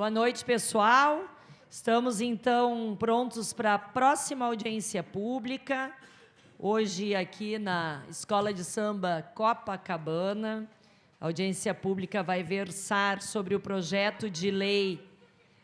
Boa noite, pessoal. Estamos, então, prontos para a próxima audiência pública. Hoje, aqui na Escola de Samba Copacabana, a audiência pública vai versar sobre o projeto de lei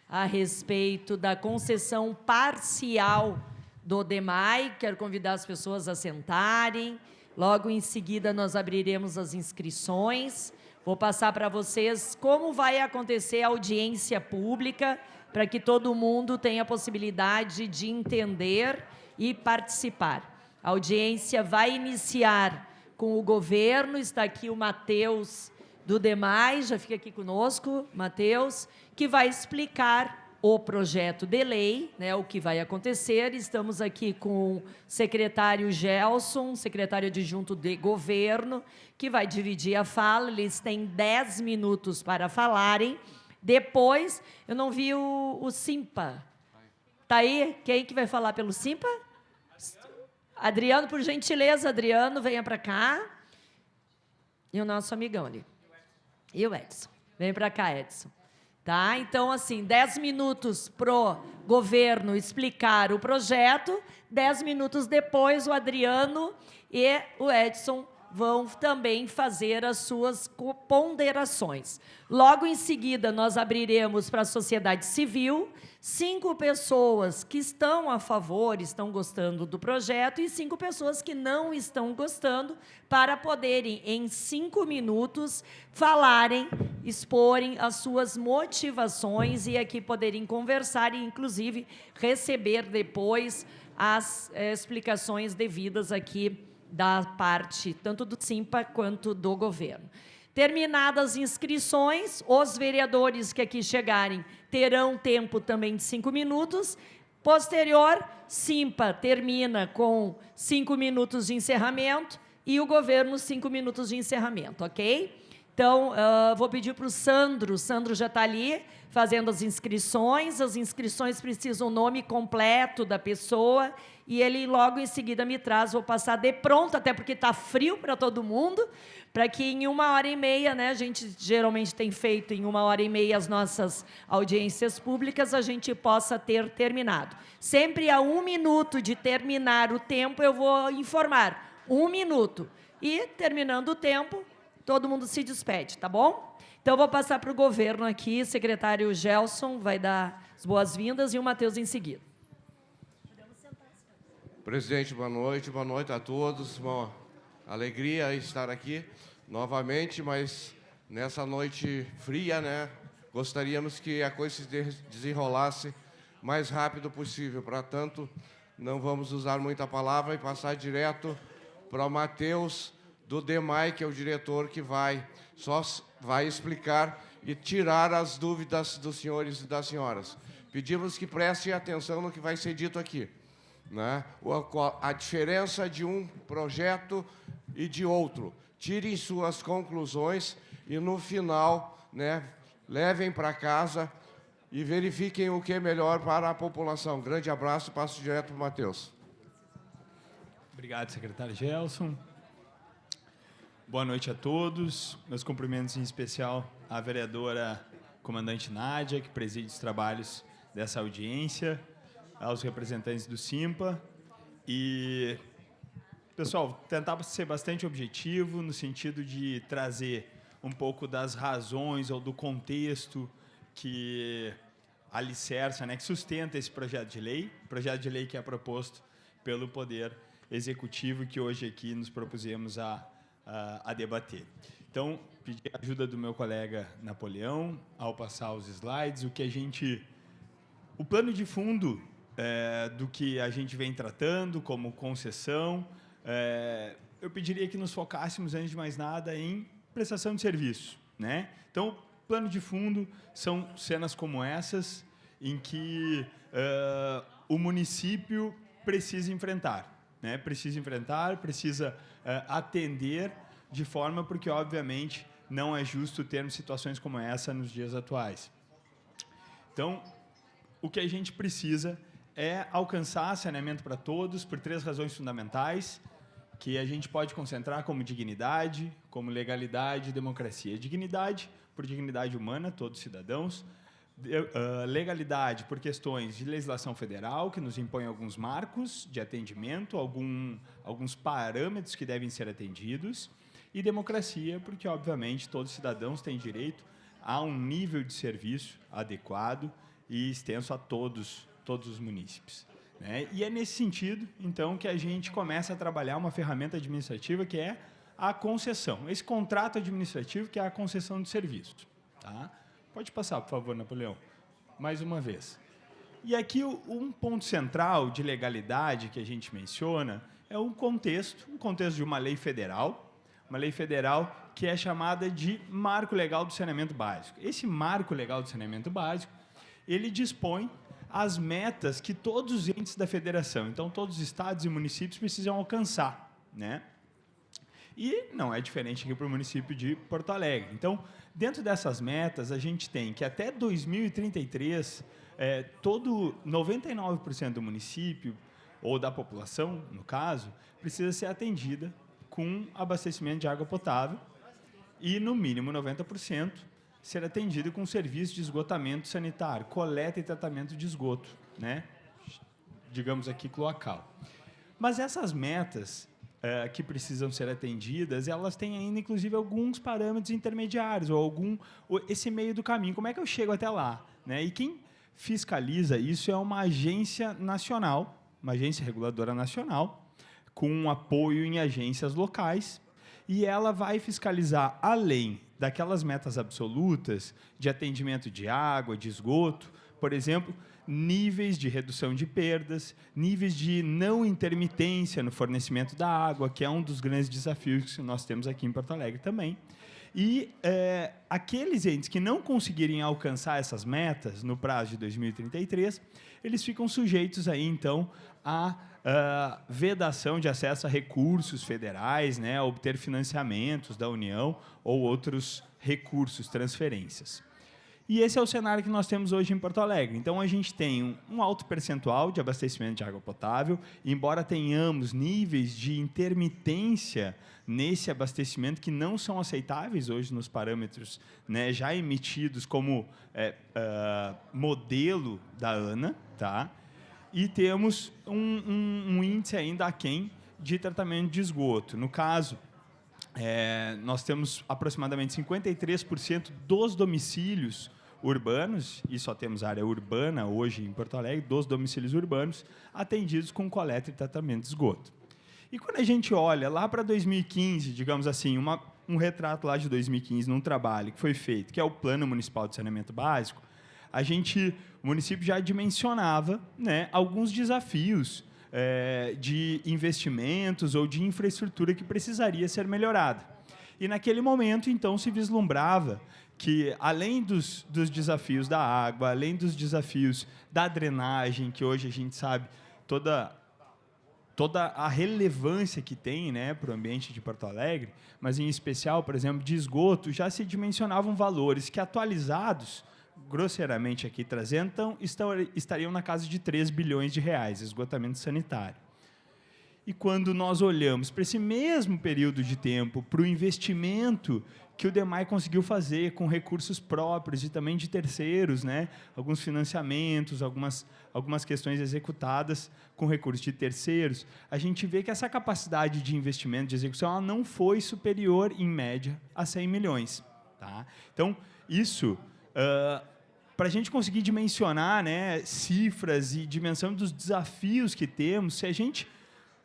a respeito da concessão parcial do DEMAI. Quero convidar as pessoas a sentarem. Logo em seguida, nós abriremos as inscrições. Vou passar para vocês como vai acontecer a audiência pública, para que todo mundo tenha a possibilidade de entender e participar. A audiência vai iniciar com o governo. Está aqui o Matheus do DEMAI, já fica aqui conosco, Matheus, que vai explicar o projeto de lei, né, o que vai acontecer. Estamos aqui com o secretário Gelson, secretário adjunto de governo, que vai dividir a fala. Eles têm 10 minutos para falarem. Depois, eu não vi o Simpa. Está aí? Quem que vai falar pelo Simpa? Adriano, por gentileza, Adriano, venha para cá. E o nosso amigão ali. E o Edson. Vem para cá, Edson. Tá? Então, assim, 10 minutos para o governo explicar o projeto, 10 minutos depois o Adriano e o Edson vão também fazer as suas ponderações. Logo em seguida, nós abriremos para a sociedade civil, 5 pessoas que estão a favor, estão gostando do projeto, e 5 pessoas que não estão gostando, para poderem, em 5 minutos, falarem, exporem as suas motivações e aqui poderem conversar e, inclusive, receber depois as explicações devidas aqui da parte tanto do Simpa quanto do governo. Terminadas as inscrições, os vereadores que aqui chegarem terão tempo também de 5 minutos. Posterior, Simpa termina com 5 minutos de encerramento e o governo 5 minutos de encerramento, ok? Então, vou pedir para o Sandro já está ali fazendo as inscrições precisam o nome completo da pessoa e ele logo em seguida me traz, vou passar de pronto, até porque está frio para todo mundo, para que em 1h30, né, a gente geralmente tem feito em 1h30 as nossas audiências públicas, a gente possa ter terminado. Sempre a 1 minuto de terminar o tempo, eu vou informar, 1 minuto. E, terminando o tempo, todo mundo se despede, tá bom? Então, eu vou passar para o governo aqui, o secretário Gelson vai dar as boas-vindas e o Matheus em seguida. Presidente, boa noite a todos. Uma alegria estar aqui novamente, mas nessa noite fria, né? Gostaríamos que a coisa se desenrolasse mais rápido possível. Para tanto, não vamos usar muita palavra e passar direto para o Matheus do DEMAI, que é o diretor que vai explicar e tirar as dúvidas dos senhores e das senhoras. Pedimos que prestem atenção no que vai ser dito aqui, né? A diferença de um projeto e de outro. Tirem suas conclusões e, no final, né, levem para casa e verifiquem o que é melhor para a população. Grande abraço, passo direto para o Matheus. Obrigado, secretário Gelson. Boa noite a todos. Meus cumprimentos em especial à vereadora comandante Nádia, que preside os trabalhos dessa audiência, aos representantes do Simpa. E, pessoal, tentar ser bastante objetivo no sentido de trazer um pouco das razões ou do contexto que alicerça, né, que sustenta esse projeto de lei que é proposto pelo Poder Executivo, que hoje aqui nos propusemos a debater. Então, pedir a ajuda do meu colega Napoleão ao passar os slides, o plano de fundo do que a gente vem tratando como concessão. Eu pediria que nos focássemos, antes de mais nada, em prestação de serviço, né? Então, plano de fundo são cenas como essas, em que o município precisa enfrentar, né? Precisa atender de forma porque, obviamente, não é justo termos situações como essa nos dias atuais. Então, o que a gente precisa é alcançar saneamento para todos por 3 razões fundamentais, que a gente pode concentrar como dignidade, como legalidade e democracia. Dignidade, por dignidade humana, todos cidadãos. Legalidade por questões de legislação federal, que nos impõe alguns marcos de atendimento, alguns parâmetros que devem ser atendidos, e democracia, porque, obviamente, todos os cidadãos têm direito a um nível de serviço adequado e extenso a todos os munícipes, né? E é nesse sentido, então, que a gente começa a trabalhar uma ferramenta administrativa que é a concessão. Esse contrato administrativo que é a concessão de serviços. Tá? Pode passar, por favor, Napoleão. Mais uma vez. E aqui um ponto central de legalidade que a gente menciona é um contexto de uma lei federal que é chamada de Marco Legal do Saneamento Básico. Esse Marco Legal do Saneamento Básico, ele dispõe as metas que todos os entes da federação, então todos os estados e municípios precisam alcançar, né? E não é diferente aqui para o município de Porto Alegre. Então, dentro dessas metas, a gente tem que até 2033, todo 99% do município, ou da população, no caso, precisa ser atendida com abastecimento de água potável e, no mínimo, 90% ser atendido com serviço de esgotamento sanitário, coleta e tratamento de esgoto, né? Digamos aqui, cloacal. Mas essas metas que precisam ser atendidas, elas têm ainda, inclusive, alguns parâmetros intermediários, ou esse meio do caminho. Como é que eu chego até lá, né? E quem fiscaliza isso é uma agência nacional, uma agência reguladora nacional, com um apoio em agências locais, e ela vai fiscalizar, além daquelas metas absolutas de atendimento de água, de esgoto, por exemplo, níveis de redução de perdas, níveis de não intermitência no fornecimento da água, que é um dos grandes desafios que nós temos aqui em Porto Alegre também. E aqueles entes que não conseguirem alcançar essas metas no prazo de 2033, eles ficam sujeitos aí, então, à vedação de acesso a recursos federais, né, a obter financiamentos da União ou outros recursos, transferências. E esse é o cenário que nós temos hoje em Porto Alegre. Então, a gente tem um alto percentual de abastecimento de água potável, embora tenhamos níveis de intermitência nesse abastecimento que não são aceitáveis hoje nos parâmetros, né, já emitidos como modelo da ANA, tá? E temos um índice ainda aquém de tratamento de esgoto. No caso, nós temos aproximadamente 53% dos domicílios urbanos, e só temos área urbana hoje em Porto Alegre, dos domicílios urbanos, atendidos com coleta e tratamento de esgoto. E quando a gente olha lá para 2015, digamos assim, um retrato lá de 2015, num trabalho que foi feito, que é o Plano Municipal de Saneamento Básico, o município já dimensionava, né, alguns desafios de investimentos ou de infraestrutura que precisaria ser melhorada. E, naquele momento, então, se vislumbrava que, além dos desafios da água, além dos desafios da drenagem, que hoje a gente sabe toda a relevância que tem, né, para o ambiente de Porto Alegre, mas, em especial, por exemplo, de esgoto, já se dimensionavam valores que, atualizados, grosseiramente aqui trazendo, então, estariam na casa de 3 bilhões de reais, esgotamento sanitário. E quando nós olhamos para esse mesmo período de tempo, para o investimento que o DEMAI conseguiu fazer com recursos próprios e também de terceiros, né, alguns financiamentos, algumas questões executadas com recursos de terceiros, a gente vê que essa capacidade de investimento, de execução, ela não foi superior, em média, a 100 milhões. Tá? Então, isso, para a gente conseguir dimensionar, né, cifras e dimensão dos desafios que temos, se a gente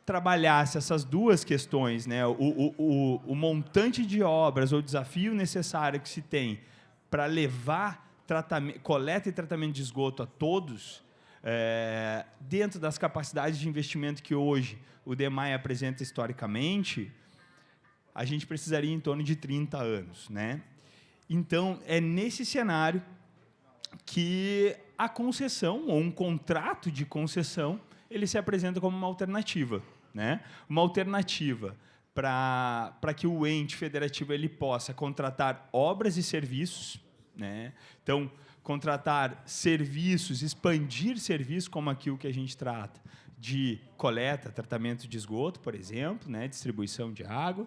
trabalhasse essas duas questões, né, o montante de obras ou o desafio necessário que se tem para levar coleta e tratamento de esgoto a todos, dentro das capacidades de investimento que hoje o DEMAI apresenta historicamente, a gente precisaria em torno de 30 anos. Né? Então, é nesse cenário que a concessão, ou um contrato de concessão, ele se apresenta como uma alternativa. Né? Uma alternativa para que o ente federativo ele possa contratar obras e serviços. Né? Então, contratar serviços, expandir serviços, como aqui o que a gente trata, de coleta, tratamento de esgoto, por exemplo, né? Distribuição de água,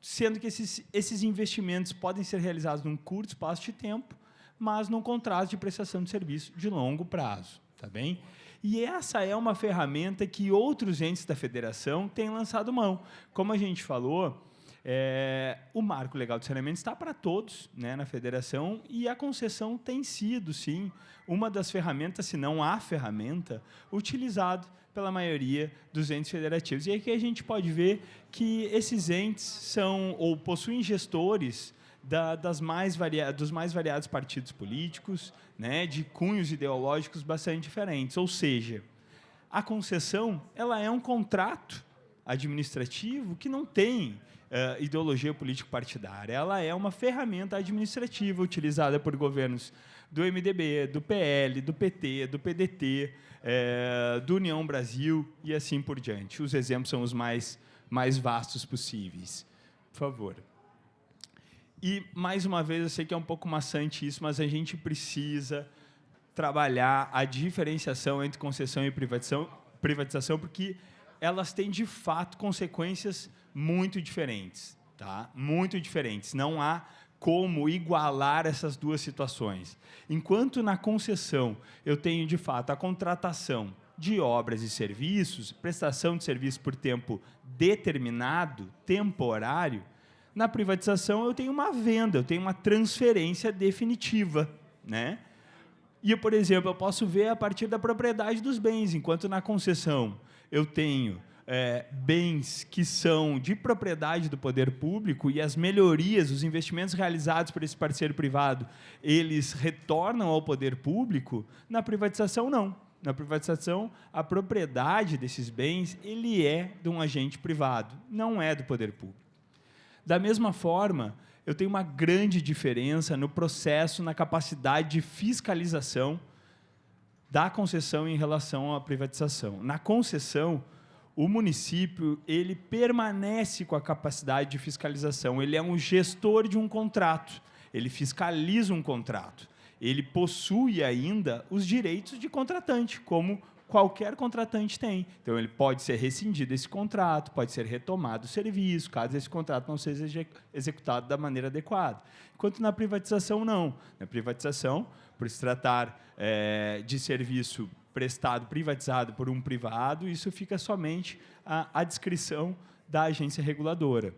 sendo que esses investimentos podem ser realizados num curto espaço de tempo, mas num contrato de prestação de serviço de longo prazo, tá bem? E essa é uma ferramenta que outros entes da federação têm lançado mão. Como a gente falou, o marco legal de saneamento está para todos, né, na federação, e a concessão tem sido, sim, uma das ferramentas, se não a ferramenta, utilizada pela maioria dos entes federativos. E aqui a gente pode ver que esses entes são ou possuem gestores dos mais variados partidos políticos, né, de cunhos ideológicos bastante diferentes. Ou seja, a concessão ela é um contrato administrativo que não tem ideologia político-partidária. Ela é uma ferramenta administrativa utilizada por governos do MDB, do PL, do PT, do PDT, do União Brasil e assim por diante. Os exemplos são os mais vastos possíveis. Por favor. E, mais uma vez, eu sei que é um pouco maçante isso, mas a gente precisa trabalhar a diferenciação entre concessão e privatização, porque elas têm, de fato, consequências muito diferentes. Tá? Muito diferentes. Não há como igualar essas duas situações. Enquanto na concessão eu tenho, de fato, a contratação de obras e serviços, prestação de serviço por tempo determinado, temporário, na privatização eu tenho uma venda, eu tenho uma transferência definitiva, né? E, por exemplo, eu posso ver a partir da propriedade dos bens, enquanto na concessão eu tenho bens que são de propriedade do poder público e as melhorias, os investimentos realizados por esse parceiro privado, eles retornam ao poder público. Na privatização, não. Na privatização, a propriedade desses bens ele é de um agente privado, não é do poder público. Da mesma forma, eu tenho uma grande diferença no processo, na capacidade de fiscalização da concessão em relação à privatização. Na concessão, o município ele permanece com a capacidade de fiscalização. Ele é um gestor de um contrato, ele fiscaliza um contrato. Ele possui ainda os direitos de contratante, como qualquer contratante tem. Então, ele pode ser rescindido esse contrato, pode ser retomado o serviço, caso esse contrato não seja executado da maneira adequada. Enquanto na privatização, não. Na privatização, por se tratar de serviço prestado, privatizado por um privado, isso fica somente à discrição da agência reguladora.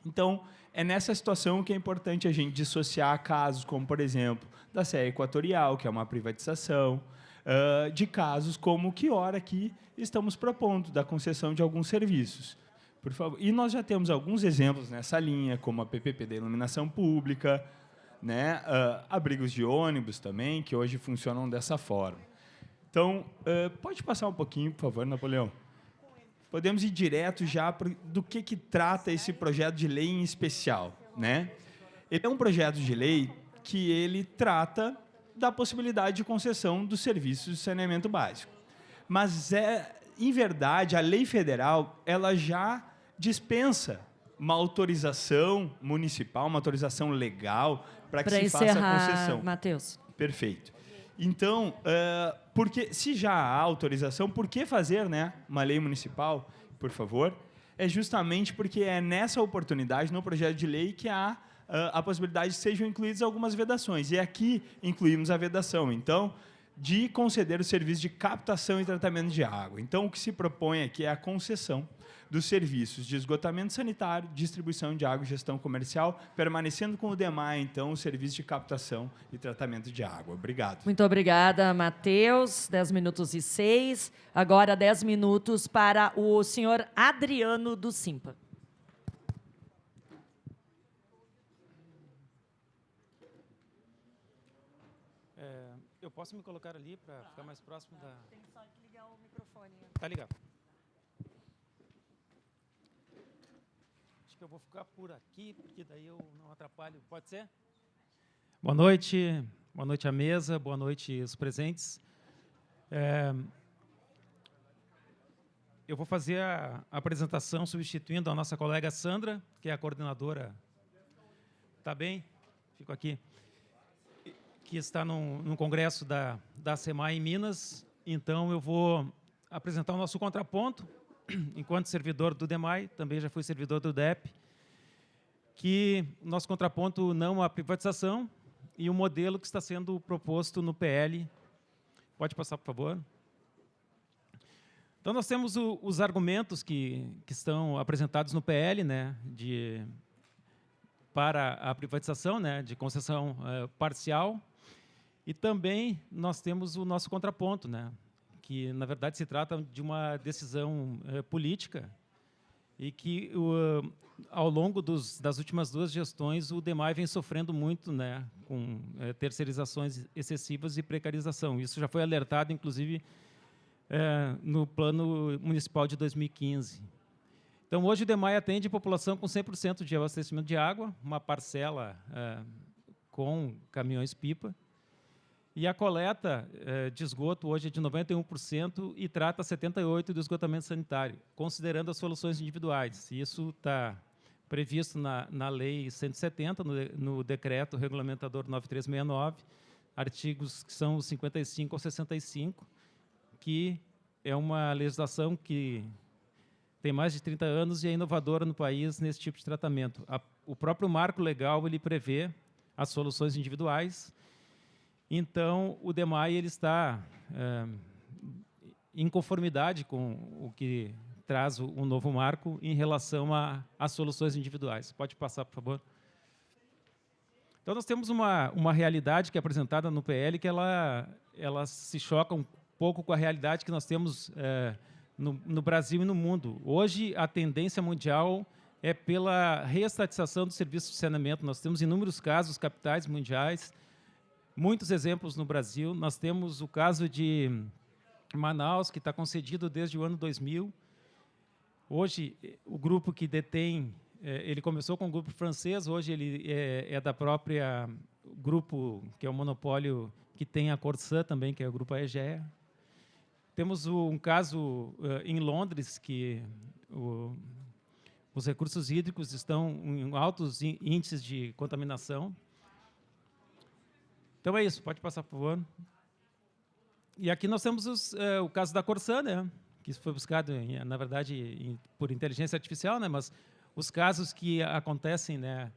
Então, é nessa situação que é importante a gente dissociar casos como, por exemplo, da Serra Equatorial, que é uma privatização, de casos como o que ora aqui estamos propondo, da concessão de alguns serviços. Por favor. E nós já temos alguns exemplos nessa linha, como a PPP da iluminação pública, né, abrigos de ônibus também, que hoje funcionam dessa forma. Então, pode passar um pouquinho, por favor, Napoleão? Podemos ir direto já do que trata esse projeto de lei em especial, né? Ele é um projeto de lei que ele trata da possibilidade de concessão dos serviços de saneamento básico. Mas, em verdade, a lei federal ela já dispensa uma autorização municipal, uma autorização legal para que se faça a concessão. Matheus. Perfeito. Então, porque se já há autorização, por que fazer, né, uma lei municipal, por favor? É justamente porque é nessa oportunidade, no projeto de lei, que há a possibilidade de sejam incluídas algumas vedações. E aqui incluímos a vedação, então, de conceder o serviço de captação e tratamento de água. Então, o que se propõe aqui é a concessão dos serviços de esgotamento sanitário, distribuição de água e gestão comercial, permanecendo com o DEMAI, então, o serviço de captação e tratamento de água. Obrigado. Muito obrigada, Matheus. 10:06. Agora, 10 minutos para o senhor Adriano do Simpa. Eu posso me colocar ali para ficar mais próximo da... Tem só que ligar o microfone. Tá ligado. Acho que eu vou ficar por aqui, porque daí eu não atrapalho. Pode ser? Boa noite à mesa, boa noite aos presentes. Eu vou fazer a apresentação substituindo a nossa colega Sandra, que é a coordenadora. Tá bem? Fico aqui. Que está num congresso da SEMAI em Minas. Então, eu vou apresentar o nosso contraponto, enquanto servidor do DEMAI, também já fui servidor do DEP, que o nosso contraponto não à privatização e o modelo que está sendo proposto no PL. Pode passar, por favor. Então, nós temos os argumentos que estão apresentados no PL, né, para a privatização, né, de concessão parcial, e também nós temos o nosso contraponto, né, que, na verdade, se trata de uma decisão política e que, ao longo das últimas 2 gestões, o DEMAI vem sofrendo muito, né, com terceirizações excessivas e precarização. Isso já foi alertado, inclusive, no Plano Municipal de 2015. Então, hoje o DEMAI atende a população com 100% de abastecimento de água, uma parcela com caminhões-pipa, e a coleta de esgoto hoje é de 91% e trata 78% do esgotamento sanitário, considerando as soluções individuais. Isso está previsto na Lei 170, no Decreto Regulamentador 9369, artigos que são os 55 ao 65, que é uma legislação que tem mais de 30 anos e é inovadora no país nesse tipo de tratamento. O próprio marco legal ele prevê as soluções individuais. Então, o DEMAI ele está em conformidade com o que traz o novo marco em relação às soluções individuais. Pode passar, por favor. Então, nós temos uma realidade que é apresentada no PL que ela se choca um pouco com a realidade que nós temos no Brasil e no mundo. Hoje, a tendência mundial é pela reestatização do serviço de saneamento. Nós temos inúmeros casos capitais mundiais, muitos exemplos no Brasil. Nós temos o caso de Manaus, que está concedido desde o ano 2000. Hoje, o grupo que detém, ele começou com um grupo francês, hoje ele é da própria grupo, que é o monopólio que tem a Corsã também, que é o grupo Aegea. Temos um caso em Londres, que os recursos hídricos estão em altos índices de contaminação. Então, é isso. Pode passar, por favor. E aqui nós temos o caso da Corsã, né, que isso foi buscado, na verdade, por inteligência artificial, né, mas os casos que acontecem, né,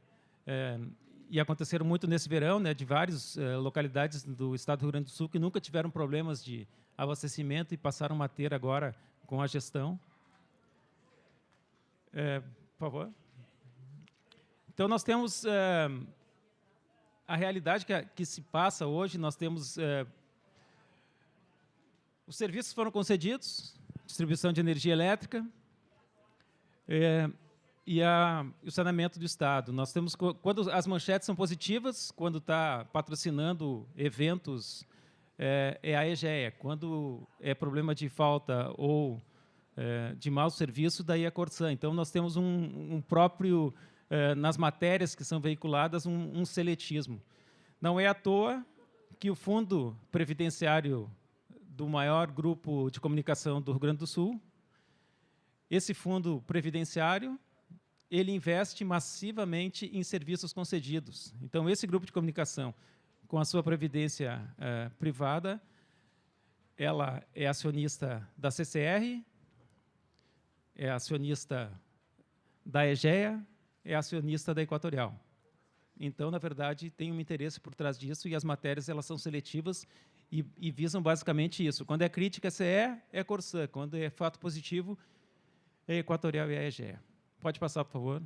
e aconteceram muito nesse verão, né, de várias localidades do estado do Rio Grande do Sul que nunca tiveram problemas de abastecimento e passaram a ter agora com a gestão. Por favor. Então, nós temos a realidade que se passa hoje. Nós temos os serviços foram concedidos, distribuição de energia elétrica e o saneamento do Estado. Nós temos, quando as manchetes são positivas, quando está patrocinando eventos, é a Egea. Quando é problema de falta ou de mau serviço, daí a Corsã. Então, nós temos um próprio, nas matérias que são veiculadas, um seletismo. Não é à toa que o Fundo Previdenciário do maior grupo de comunicação do Rio Grande do Sul, esse fundo previdenciário, ele investe massivamente em serviços concedidos. Então, esse grupo de comunicação, com a sua previdência privada, ela é acionista da CCR, é acionista da Egea, é acionista da Equatorial. Então, na verdade, tem um interesse por trás disso e as matérias elas são seletivas e visam basicamente isso. Quando é crítica, é Corsã. Quando é fato positivo, é Equatorial e a Egea. Pode passar, por favor.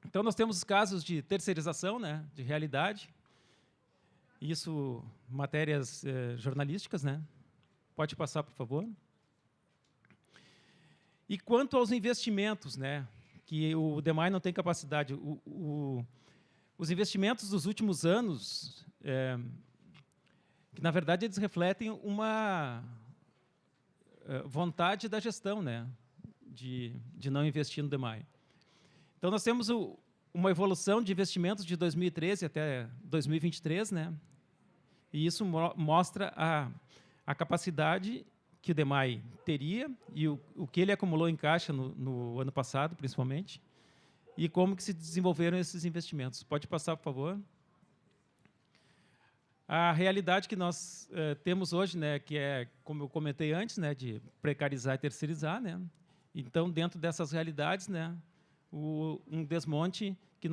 Então, nós temos casos de terceirização, né, de realidade. Isso, matérias jornalísticas, né? Pode passar, por favor. E quanto aos investimentos, né, que o DEMAI não tem capacidade, os investimentos dos últimos anos, que na verdade eles refletem uma vontade da gestão, né, de não investir no DEMAI. Então, nós temos uma evolução de investimentos de 2013 até 2023, né, e isso mostra a capacidade que o DEMAI teria e o que ele acumulou em caixa no ano passado, principalmente, e como que se desenvolveram esses investimentos. Pode passar, por favor. A realidade que nós temos hoje, né, que é, como eu comentei antes, né, de precarizar e terceirizar, né. Então, dentro dessas realidades, né, um desmonte que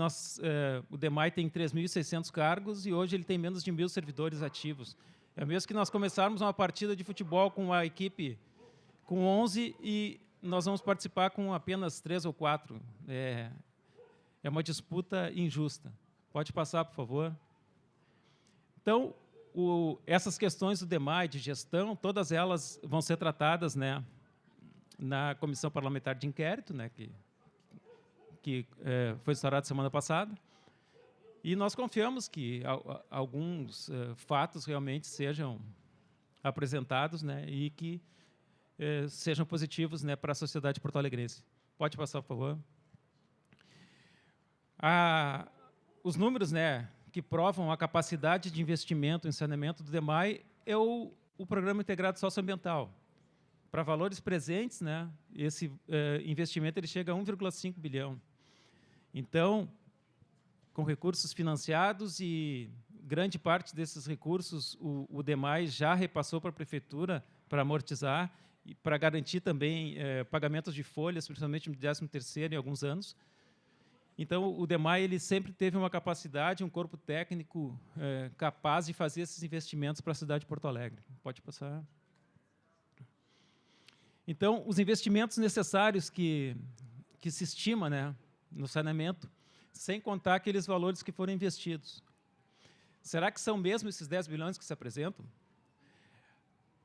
o DEMAI tem 3.600 cargos e hoje ele tem menos de 1.000 servidores ativos. É mesmo que nós começarmos uma partida de futebol com a equipe com 11 e nós vamos participar com apenas 3 ou 4. É uma disputa injusta. Pode passar, por favor. Então, essas questões do DEMAI, de gestão, todas elas vão ser tratadas, né, na Comissão Parlamentar de Inquérito, né, que foi instaurada semana passada. E nós confiamos que alguns fatos realmente sejam apresentados, né, e que sejam positivos, né, para a sociedade porto-alegrense. Pode passar, por favor. Os números, né, que provam a capacidade de investimento em saneamento do DEMAI é o Programa Integrado Socioambiental. Para valores presentes, né, esse investimento ele chega a 1,5 bilhão. Então, com recursos financiados e grande parte desses recursos o DEMAI já repassou para a Prefeitura para amortizar e para garantir também pagamentos de folhas, principalmente no 13º em alguns anos. Então, o DEMAI ele sempre teve uma capacidade, um corpo técnico capaz de fazer esses investimentos para a cidade de Porto Alegre. Pode passar. Então, os investimentos necessários que se estima, né, no saneamento, sem contar aqueles valores que foram investidos. Será que são mesmo esses 10 bilhões que se apresentam?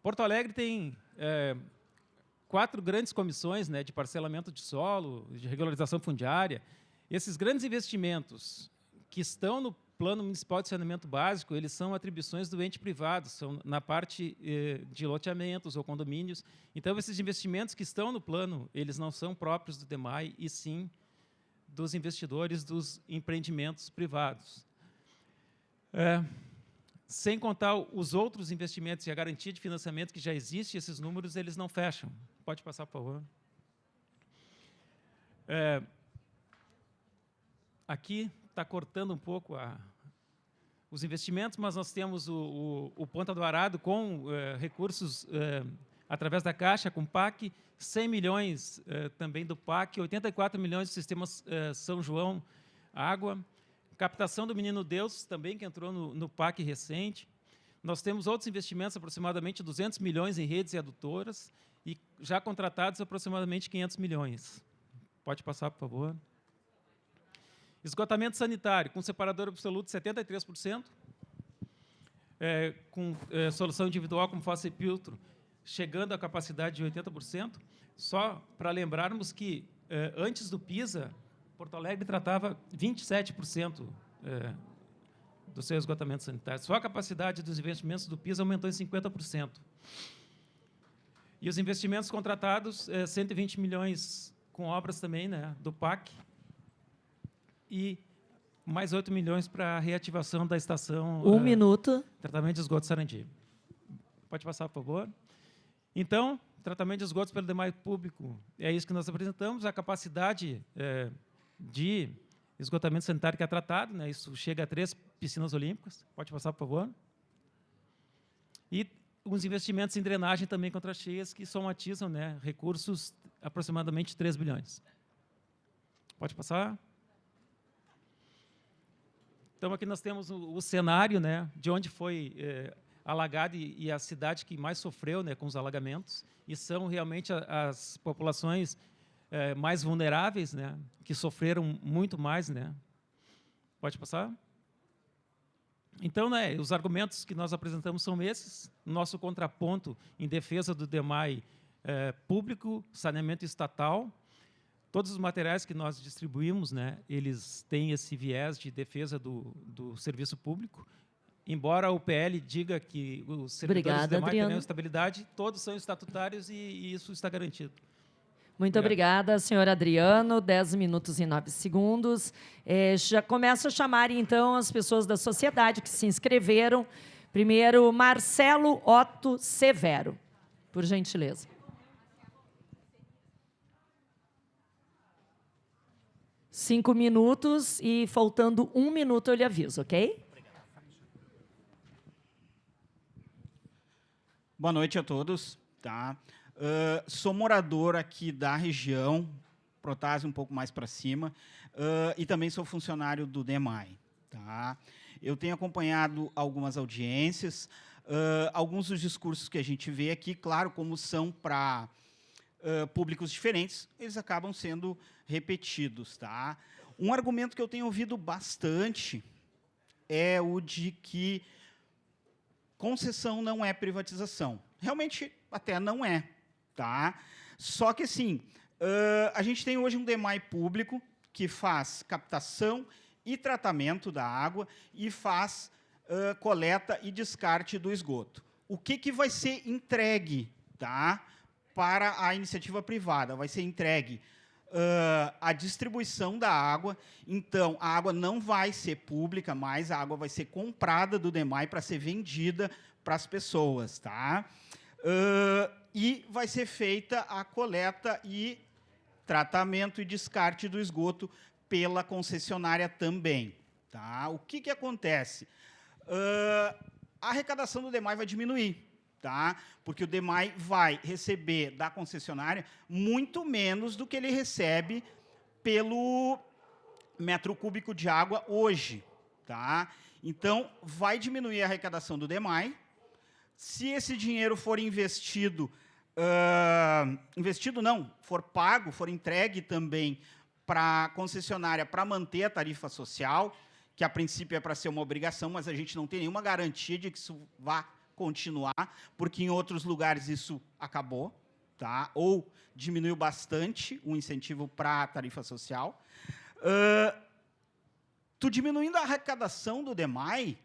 Porto Alegre tem 4 grandes comissões, né, de parcelamento de solo, de regularização fundiária. Esses grandes investimentos que estão no Plano Municipal de Saneamento Básico, eles são atribuições do ente privado, são na parte de loteamentos ou condomínios. Então, esses investimentos que estão no plano, eles não são próprios do DEMAI, e sim dos investidores dos empreendimentos privados. Sem contar os outros investimentos e a garantia de financiamento que já existe, esses números eles não fecham. Pode passar, por favor. Aqui está cortando um pouco os investimentos, mas nós temos o Ponta do Arado com recursos através da Caixa, com PAC, 100 milhões também do PAC, 84 milhões do Sistema São João Água, captação do Menino Deus, também que entrou no PAC recente. Nós temos outros investimentos, aproximadamente 200 milhões em redes e adutoras, e já contratados aproximadamente 500 milhões. Pode passar, por favor. Esgotamento sanitário, com separador absoluto de 73%, com solução individual como fossa e filtro, chegando à capacidade de 80%. Só para lembrarmos que, antes do PISA, Porto Alegre tratava 27% do seu esgotamento sanitário. Só a capacidade dos investimentos do PISA aumentou em 50%. E os investimentos contratados, 120 milhões com obras também, né, do PAC, e mais 8 milhões para a reativação da estação... minuto. Tratamento de esgoto Sarandi. Pode passar, por favor. Então, tratamento de esgotos pelo DEMAI público, é isso que nós apresentamos, a capacidade de esgotamento sanitário que é tratado, né, isso chega a 3 piscinas olímpicas. Pode passar, por favor. E os investimentos em drenagem também contra cheias, que somatizam, né, recursos aproximadamente 3 bilhões. Pode passar. Então, aqui nós temos o cenário, né, de onde foi alagado e a cidade que mais sofreu, né, com os alagamentos, e são realmente as populações mais vulneráveis, né, que sofreram muito mais. Né. Pode passar? Então, né, os argumentos que nós apresentamos são esses. Nosso contraponto em defesa do DEMAI público, saneamento estatal. Todos os materiais que nós distribuímos, né, eles têm esse viés de defesa do serviço público. Embora o PL diga que os servidores do DEMAI tenham estabilidade, todos são estatutários e isso está garantido. Muito obrigada, senhor Adriano. 10 minutos e 9 segundos. Já começo a chamar, então, as pessoas da sociedade que se inscreveram. Primeiro, Marcelo Otto Severo, por gentileza. Cinco minutos e faltando 1 minuto eu lhe aviso, ok? Boa noite a todos. Tá? Sou morador aqui da região, Protásio um pouco mais para cima, e também sou funcionário do DEMAI. Tá? Eu tenho acompanhado algumas audiências, alguns dos discursos que a gente vê aqui, claro, como são para públicos diferentes, eles acabam sendo repetidos. Tá? Um argumento que eu tenho ouvido bastante é o de que concessão não é privatização. Realmente, até não é. Tá? Só que, assim, a gente tem hoje um DEMAI público que faz captação e tratamento da água e faz coleta e descarte do esgoto. O que vai ser entregue, tá, para a iniciativa privada? Vai ser entregue a distribuição da água. Então, a água não vai ser pública, mas a água vai ser comprada do DEMAI para ser vendida para as pessoas. Tá? E vai ser feita a coleta e tratamento e descarte do esgoto pela concessionária também. Tá? O que acontece? A arrecadação do DEMAI vai diminuir, tá? Porque o DEMAI vai receber da concessionária muito menos do que ele recebe pelo metro cúbico de água hoje. Tá? Então, vai diminuir a arrecadação do DEMAI. Se esse dinheiro for investido, for pago, for entregue também para a concessionária para manter a tarifa social, que a princípio é para ser uma obrigação, mas a gente não tem nenhuma garantia de que isso vá continuar, porque em outros lugares isso acabou, tá? Ou diminuiu bastante o incentivo para a tarifa social. Tu diminuindo a arrecadação do DEMAI,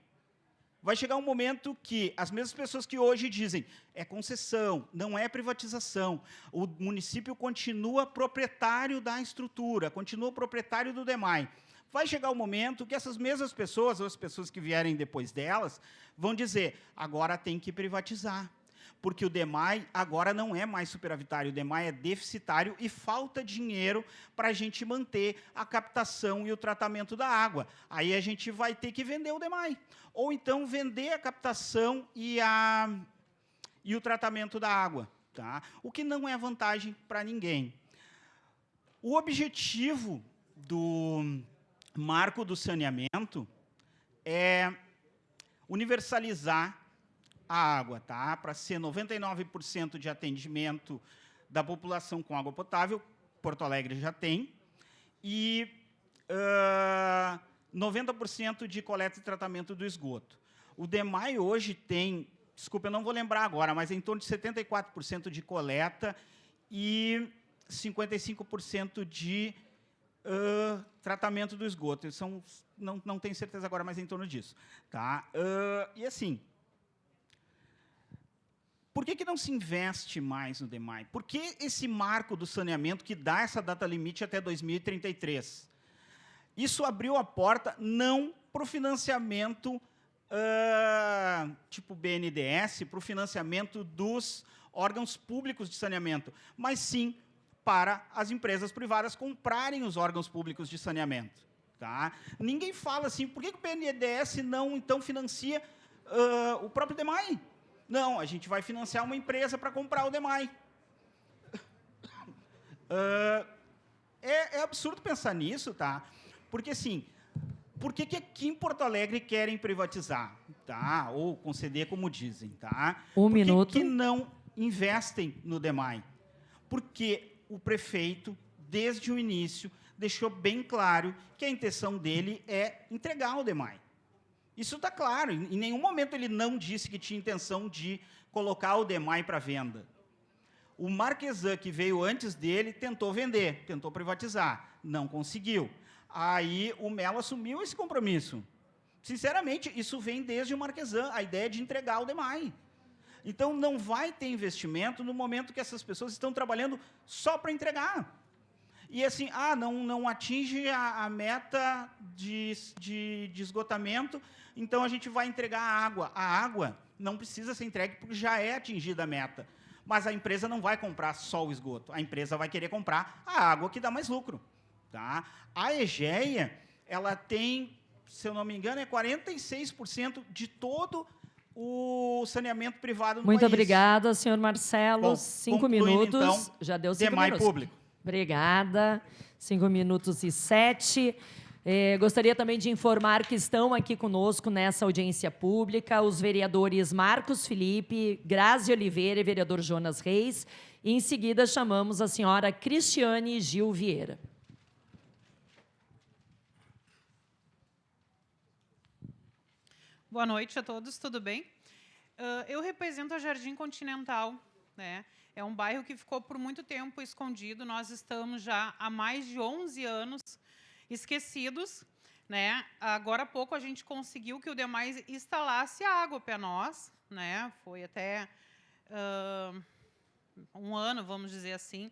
vai chegar um momento que as mesmas pessoas que hoje dizem é concessão, não é privatização, o município continua proprietário da estrutura, continua proprietário do DEMAI. Vai chegar um momento que essas mesmas pessoas, ou as pessoas que vierem depois delas, vão dizer, agora tem que privatizar, porque o DEMAI agora não é mais superavitário, o DEMAI é deficitário e falta dinheiro para a gente manter a captação e o tratamento da água. Aí a gente vai ter que vender o DEMAI, ou então vender a captação e o tratamento da água, tá? O que não é vantagem para ninguém. O objetivo do marco do saneamento é universalizar a água, tá? Para ser 99% de atendimento da população com água potável, Porto Alegre já tem, e 90% de coleta e tratamento do esgoto. O DEMAI hoje tem, desculpa, eu não vou lembrar agora, mas é em torno de 74% de coleta e 55% de tratamento do esgoto. Eles são, não tenho certeza agora, mas é em torno disso. Tá? E assim, por que não se investe mais no DEMAI? Por que esse marco do saneamento que dá essa data limite até 2033? Isso abriu a porta não para o financiamento tipo BNDES, para o financiamento dos órgãos públicos de saneamento, mas sim para as empresas privadas comprarem os órgãos públicos de saneamento. Tá? Ninguém fala assim, por que o BNDES não, então, financia o próprio DEMAI? Não, a gente vai financiar uma empresa para comprar o DEMAI. É absurdo pensar nisso, tá? Porque, assim, por que aqui em Porto Alegre querem privatizar? Tá? Ou conceder, como dizem. Tá? Por que não investem no DEMAI? Porque o prefeito, desde o início, deixou bem claro que a intenção dele é entregar o DEMAI. Isso está claro. Em nenhum momento ele não disse que tinha intenção de colocar o DEMAI para venda. O Marquesan, que veio antes dele, tentou vender, tentou privatizar, não conseguiu. Aí o Melo assumiu esse compromisso. Sinceramente, isso vem desde o Marquesan, a ideia de entregar o DEMAI. Então, não vai ter investimento no momento que essas pessoas estão trabalhando só para entregar. E assim, não atinge a meta de esgotamento, então a gente vai entregar a água. A água não precisa ser entregue porque já é atingida a meta. Mas a empresa não vai comprar só o esgoto, a empresa vai querer comprar a água que dá mais lucro. Tá? A EGEA, ela tem, se eu não me engano, 46% de todo o saneamento privado no país. Muito obrigada, senhor Marcelo. Bom, 5 minutos. então, já deu 5 DEMAI minutos. público. Obrigada. 5:07. Gostaria também de informar que estão aqui conosco nessa audiência pública os vereadores Marcos Felipe, Grazi Oliveira e vereador Jonas Reis. E, em seguida, chamamos a senhora Cristiane Gil Vieira. Boa noite a todos, tudo bem? Eu represento a Jardim Continental, né? É um bairro que ficou por muito tempo escondido. Nós estamos já há mais de 11 anos esquecidos, né? Agora há pouco a gente conseguiu que o DEMAI instalasse água para nós, né? Foi até um ano, vamos dizer assim.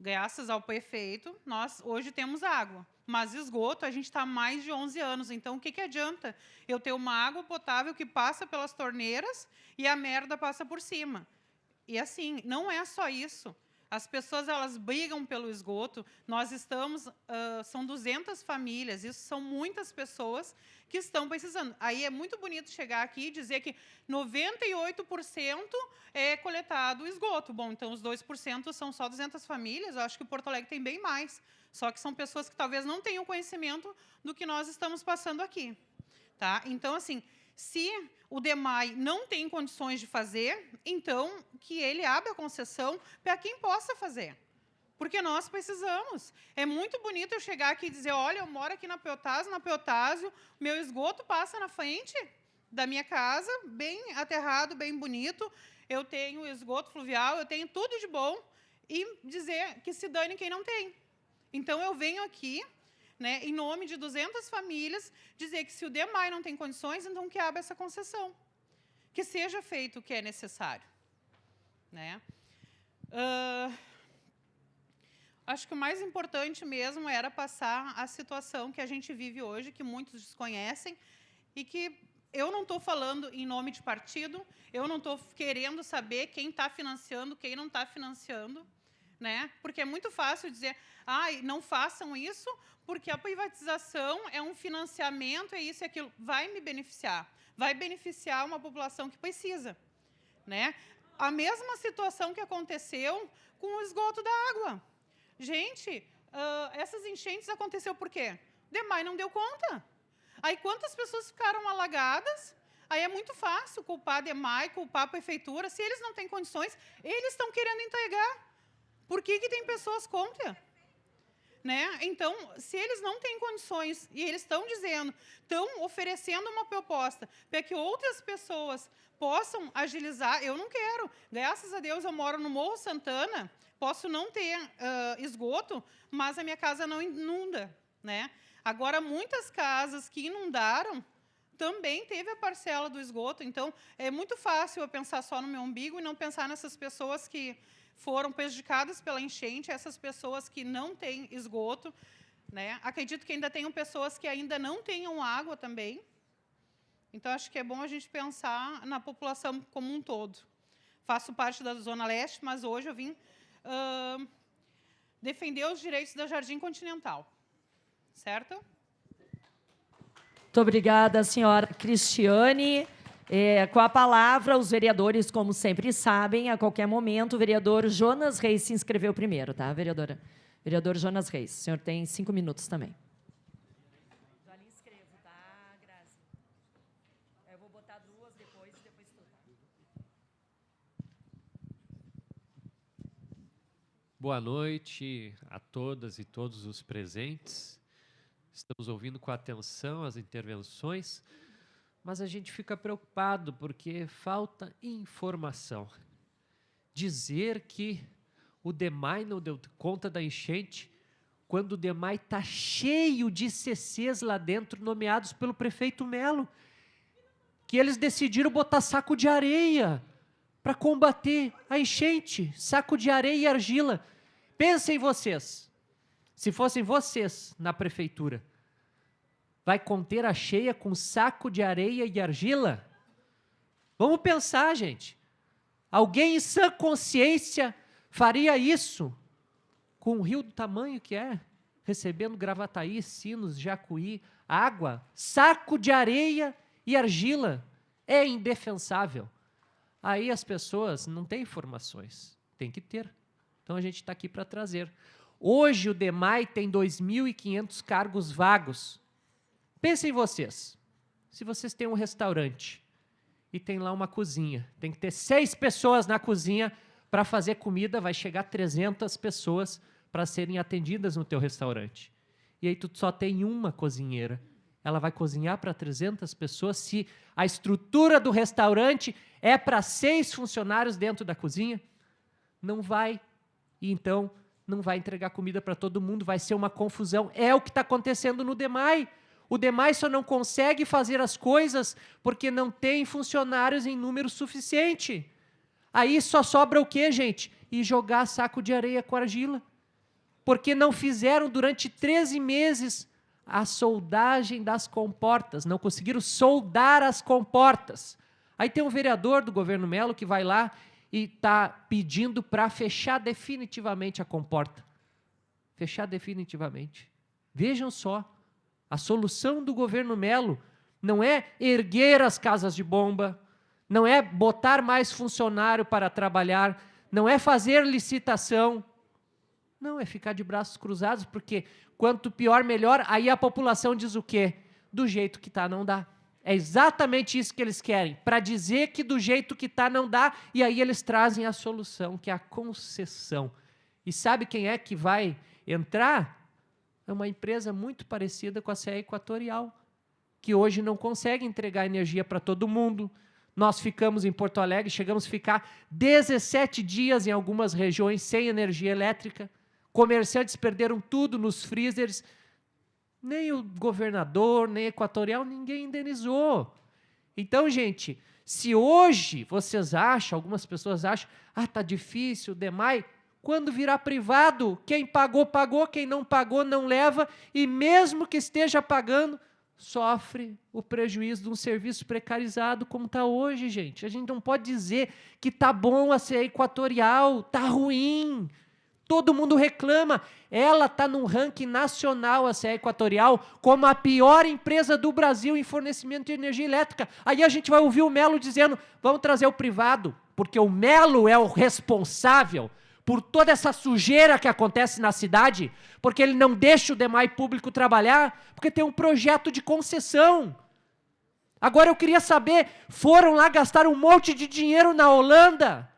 Graças ao prefeito, nós hoje temos água. Mas esgoto, a gente está há mais de 11 anos. Então, o que adianta eu ter uma água potável que passa pelas torneiras e a merda passa por cima? E, assim, não é só isso. As pessoas, elas brigam pelo esgoto. Nós estamos... são 200 famílias. Isso são muitas pessoas que estão precisando. Aí é muito bonito chegar aqui e dizer que 98% é coletado esgoto. Bom, então os 2% são só 200 famílias. Eu acho que Porto Alegre tem bem mais. Só que são pessoas que talvez não tenham conhecimento do que nós estamos passando aqui. Tá? Então, assim, se o DEMAI não tem condições de fazer, então que ele abra a concessão para quem possa fazer. Porque nós precisamos. É muito bonito eu chegar aqui e dizer, olha, eu moro aqui na Protásio, meu esgoto passa na frente da minha casa, bem aterrado, bem bonito, eu tenho esgoto fluvial, eu tenho tudo de bom, e dizer que se dane quem não tem. Então, eu venho aqui, né, em nome de 200 famílias, dizer que se o DEMAI não tem condições, então que abra essa concessão. Que seja feito o que é necessário. Né? Acho que o mais importante mesmo era passar a situação que a gente vive hoje, que muitos desconhecem, e que eu não estou falando em nome de partido, eu não estou querendo saber quem está financiando, quem não está financiando, né? Porque é muito fácil dizer, não façam isso, porque a privatização é um financiamento, é isso e aquilo. Vai me beneficiar. Vai beneficiar uma população que precisa. Né? A mesma situação que aconteceu com o esgoto da água. Gente, essas enchentes aconteceu por quê? O DEMAI não deu conta. Aí quantas pessoas ficaram alagadas? Aí é muito fácil culpar a DEMAI, culpar a prefeitura. Se eles não têm condições, eles estão querendo entregar. Por que tem pessoas contra? Né? Então, se eles não têm condições e eles estão dizendo, estão oferecendo uma proposta para que outras pessoas possam agilizar, eu não quero. Graças a Deus, eu moro no Morro Santana, posso não ter esgoto, mas a minha casa não inunda. Né? Agora, muitas casas que inundaram também teve a parcela do esgoto. Então, é muito fácil eu pensar só no meu umbigo e não pensar nessas pessoas que foram prejudicadas pela enchente, essas pessoas que não têm esgoto. Né? Acredito que ainda tenham pessoas que ainda não tenham água também. Então, acho que é bom a gente pensar na população como um todo. Faço parte da Zona Leste, mas hoje eu vim defender os direitos da Jardim Continental. Certo? Muito obrigada, senhora Cristiane. Com a palavra, os vereadores, como sempre sabem, a qualquer momento, o vereador Jonas Reis se inscreveu primeiro, tá, vereadora? Vereador Jonas Reis, o senhor tem 5 minutos também. Já lhe inscrevo, tá, Grazi? Eu vou botar 2 depois tu, tá? Boa noite a todas e todos os presentes. Estamos ouvindo com atenção as intervenções, mas a gente fica preocupado porque falta informação. Dizer que o DEMAI não deu conta da enchente, quando o DEMAI está cheio de CCs lá dentro, nomeados pelo prefeito Melo, que eles decidiram botar saco de areia para combater a enchente, saco de areia e argila. Pensem vocês, se fossem vocês na prefeitura, vai conter a cheia com saco de areia e argila? Vamos pensar, gente. Alguém em sã consciência faria isso com um rio do tamanho que é, recebendo Gravataí, Sinos, Jacuí, água, saco de areia e argila? É indefensável. Aí as pessoas não têm informações, tem que ter. Então a gente está aqui para trazer. Hoje o DEMAI tem 2.500 cargos vagos. Pensem vocês, se vocês têm um restaurante e tem lá uma cozinha, tem que ter 6 pessoas na cozinha para fazer comida, vai chegar 300 pessoas para serem atendidas no teu restaurante. E aí tu só tem uma cozinheira. Ela vai cozinhar para 300 pessoas se a estrutura do restaurante é para 6 funcionários dentro da cozinha? Não vai. E então não vai entregar comida para todo mundo, vai ser uma confusão. É o que está acontecendo no DEMAI. O DEMAI só não consegue fazer as coisas porque não tem funcionários em número suficiente. Aí só sobra o quê, gente? E jogar saco de areia com argila. Porque não fizeram durante 13 meses a soldagem das comportas, não conseguiram soldar as comportas. Aí tem um vereador do governo Melo que vai lá e está pedindo para fechar definitivamente a comporta. Fechar definitivamente. Vejam só, a solução do governo Melo não é erguer as casas de bomba, não é botar mais funcionário para trabalhar, não é fazer licitação, não, é ficar de braços cruzados, porque quanto pior, melhor, aí a população diz o quê? Do jeito que está, não dá. É exatamente isso que eles querem, para dizer que do jeito que está, não dá, e aí eles trazem a solução, que é a concessão. E sabe quem é que vai entrar? É uma empresa muito parecida com a CE Equatorial, que hoje não consegue entregar energia para todo mundo. Nós ficamos em Porto Alegre, chegamos a ficar 17 dias em algumas regiões sem energia elétrica. Comerciantes perderam tudo nos freezers. Nem o governador, nem Equatorial, ninguém indenizou. Então, gente, se hoje vocês acham, algumas pessoas acham, está difícil, o DEMAI, quando virar privado, quem pagou, pagou, quem não pagou, não leva, e mesmo que esteja pagando, sofre o prejuízo de um serviço precarizado como está hoje, gente. A gente não pode dizer que está bom a CE Equatorial, está ruim. Todo mundo reclama. Ela está num ranking nacional, a CE Equatorial, como a pior empresa do Brasil em fornecimento de energia elétrica. Aí a gente vai ouvir o Melo dizendo, vamos trazer o privado, porque o Melo é o responsável por toda essa sujeira que acontece na cidade, porque ele não deixa o DEMAI público trabalhar, porque tem um projeto de concessão. Agora eu queria saber, foram lá gastar um monte de dinheiro na Holanda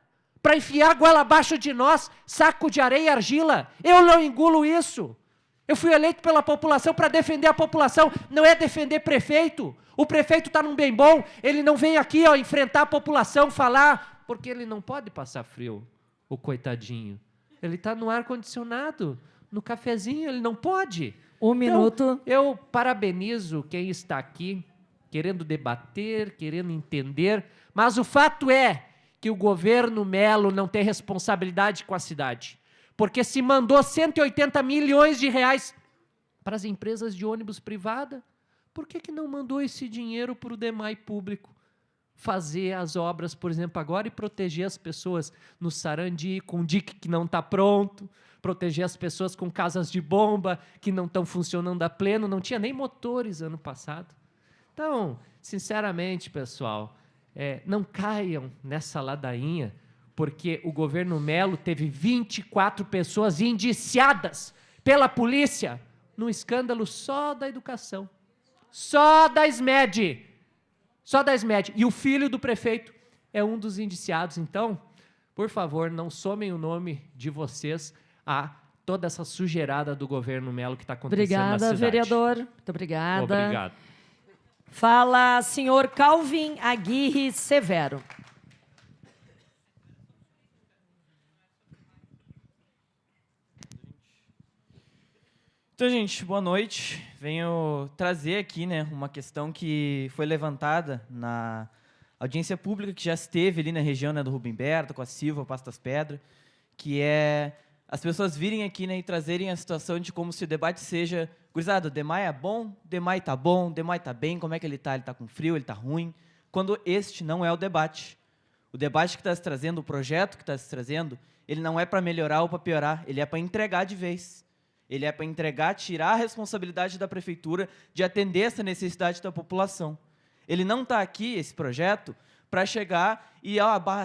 para enfiar goela abaixo de nós, saco de areia e argila. Eu não engulo isso. Eu fui eleito pela população para defender a população, não é defender prefeito. O prefeito está num bem bom, ele não vem aqui enfrentar a população, falar, porque ele não pode passar frio, o coitadinho. Ele está no ar-condicionado, no cafezinho, ele não pode. Um minuto. Então, eu parabenizo quem está aqui, querendo debater, querendo entender, mas o fato é que o governo Melo não tem responsabilidade com a cidade. Porque se mandou 180 milhões de reais para as empresas de ônibus privada, por que não mandou esse dinheiro para o DEMAI público fazer as obras, por exemplo, agora e proteger as pessoas no Sarandi, com o dique que não está pronto, proteger as pessoas com casas de bomba que não estão funcionando a pleno, não tinha nem motores ano passado. Então, sinceramente, pessoal, não caiam nessa ladainha, porque o governo Melo teve 24 pessoas indiciadas pela polícia num escândalo só da educação, só da SMED. Só da SMED. E o filho do prefeito é um dos indiciados. Então, por favor, não somem o nome de vocês a toda essa sujeirada do governo Melo que está acontecendo na cidade. Obrigada, vereador. Muito obrigada. Obrigado. Fala, senhor Calvin Aguirre Severo. Então, gente, boa noite. Venho trazer aqui, uma questão que foi levantada na audiência pública que já esteve ali na região, do Rubem Berta, com a Silva, Pastas Pedra, que é as pessoas virem aqui, e trazerem a situação de como se o debate seja, gurizada, o DEMAI é bom, o DEMAI tá bom, o DEMAI tá bem, como é que ele tá? Ele tá com frio, ele tá ruim? Quando este não é o debate. O debate que está se trazendo, o projeto que está se trazendo, ele não é para melhorar ou para piorar, ele é para entregar de vez. Ele é para entregar, tirar a responsabilidade da prefeitura de atender essa necessidade da população. Ele não está aqui, esse projeto, para chegar e,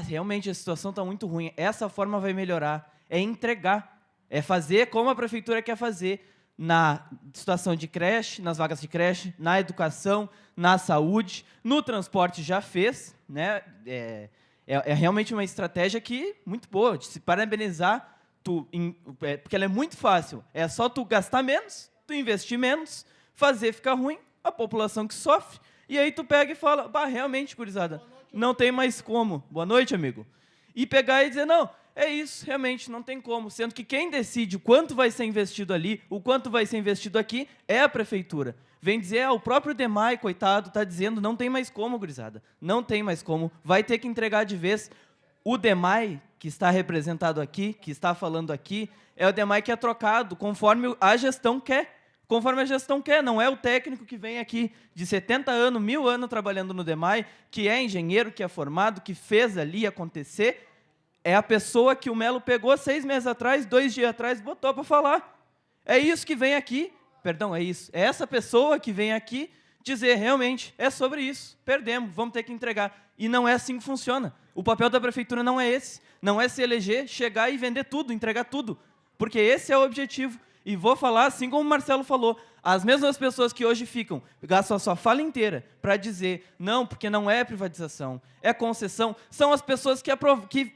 realmente a situação está muito ruim, essa forma vai melhorar. É entregar, É fazer como a prefeitura quer fazer na situação de creche, nas vagas de creche, na educação, na saúde, no transporte já fez, né? É realmente uma estratégia que muito boa, de se parabenizar, porque ela é muito fácil. É só tu gastar menos, tu investir menos, fazer ficar ruim, a população que sofre, e aí tu pega e fala, bah, realmente, gurizada, não tem mais como. Boa noite, amigo. E pegar e dizer, não, é isso, realmente, não tem como. Sendo que quem decide o quanto vai ser investido ali, o quanto vai ser investido aqui, é a prefeitura. Vem dizer, o próprio DEMAI, coitado, está dizendo, não tem mais como, gurizada. Não tem mais como. Vai ter que entregar de vez. O DEMAI, que está representado aqui, que está falando aqui, é o DEMAI que é trocado conforme a gestão quer. Conforme a gestão quer, não é o técnico que vem aqui de 70 anos, 1000 anos trabalhando no DEMAI, que é engenheiro, que é formado, que fez ali acontecer. É a pessoa que o Melo pegou 6 meses atrás, 2 dias atrás, botou para falar. É isso que vem aqui, perdão, é isso. É essa pessoa que vem aqui dizer, realmente, é sobre isso, perdemos, vamos ter que entregar. E não é assim que funciona. O papel da prefeitura não é esse. Não é se eleger, chegar e vender tudo, entregar tudo. Porque esse é o objetivo. E vou falar, assim como o Marcelo falou, as mesmas pessoas que hoje gastam a sua fala inteira para dizer, não, porque não é privatização, é concessão, são as pessoas que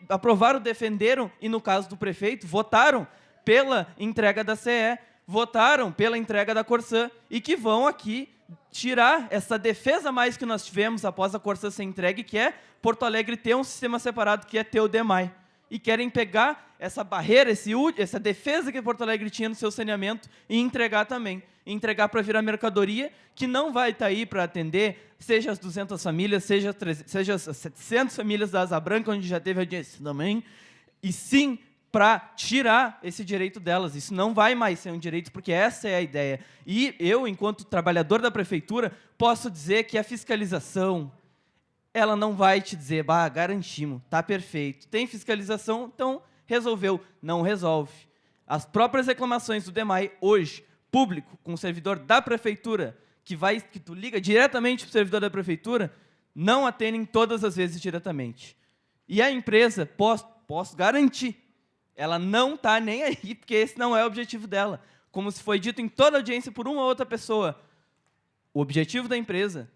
aprovaram, defenderam, e no caso do prefeito, votaram pela entrega da CE, votaram pela entrega da Corsã, e que vão aqui tirar essa defesa mais que nós tivemos após a Corsã ser entregue, que é Porto Alegre ter um sistema separado, que é ter o DEMAI. E querem pegar essa barreira, essa defesa que Porto Alegre tinha no seu saneamento e entregar também. Entregar para virar mercadoria, que não vai estar aí para atender, seja as 200 famílias, seja as 700 famílias da Asa Branca, onde já teve audiência também, e sim para tirar esse direito delas. Isso não vai mais ser um direito, porque essa é a ideia. E eu, enquanto trabalhador da prefeitura, posso dizer que a fiscalização, ela não vai te dizer, bah, garantimos, está perfeito. Tem fiscalização, então resolveu. Não resolve. As próprias reclamações do DEMAI, hoje, público, com o servidor da prefeitura, que tu liga diretamente para o servidor da prefeitura, não atendem todas as vezes diretamente. E a empresa, posso garantir, ela não está nem aí, porque esse não é o objetivo dela. Como se foi dito em toda audiência por uma ou outra pessoa, o objetivo da empresa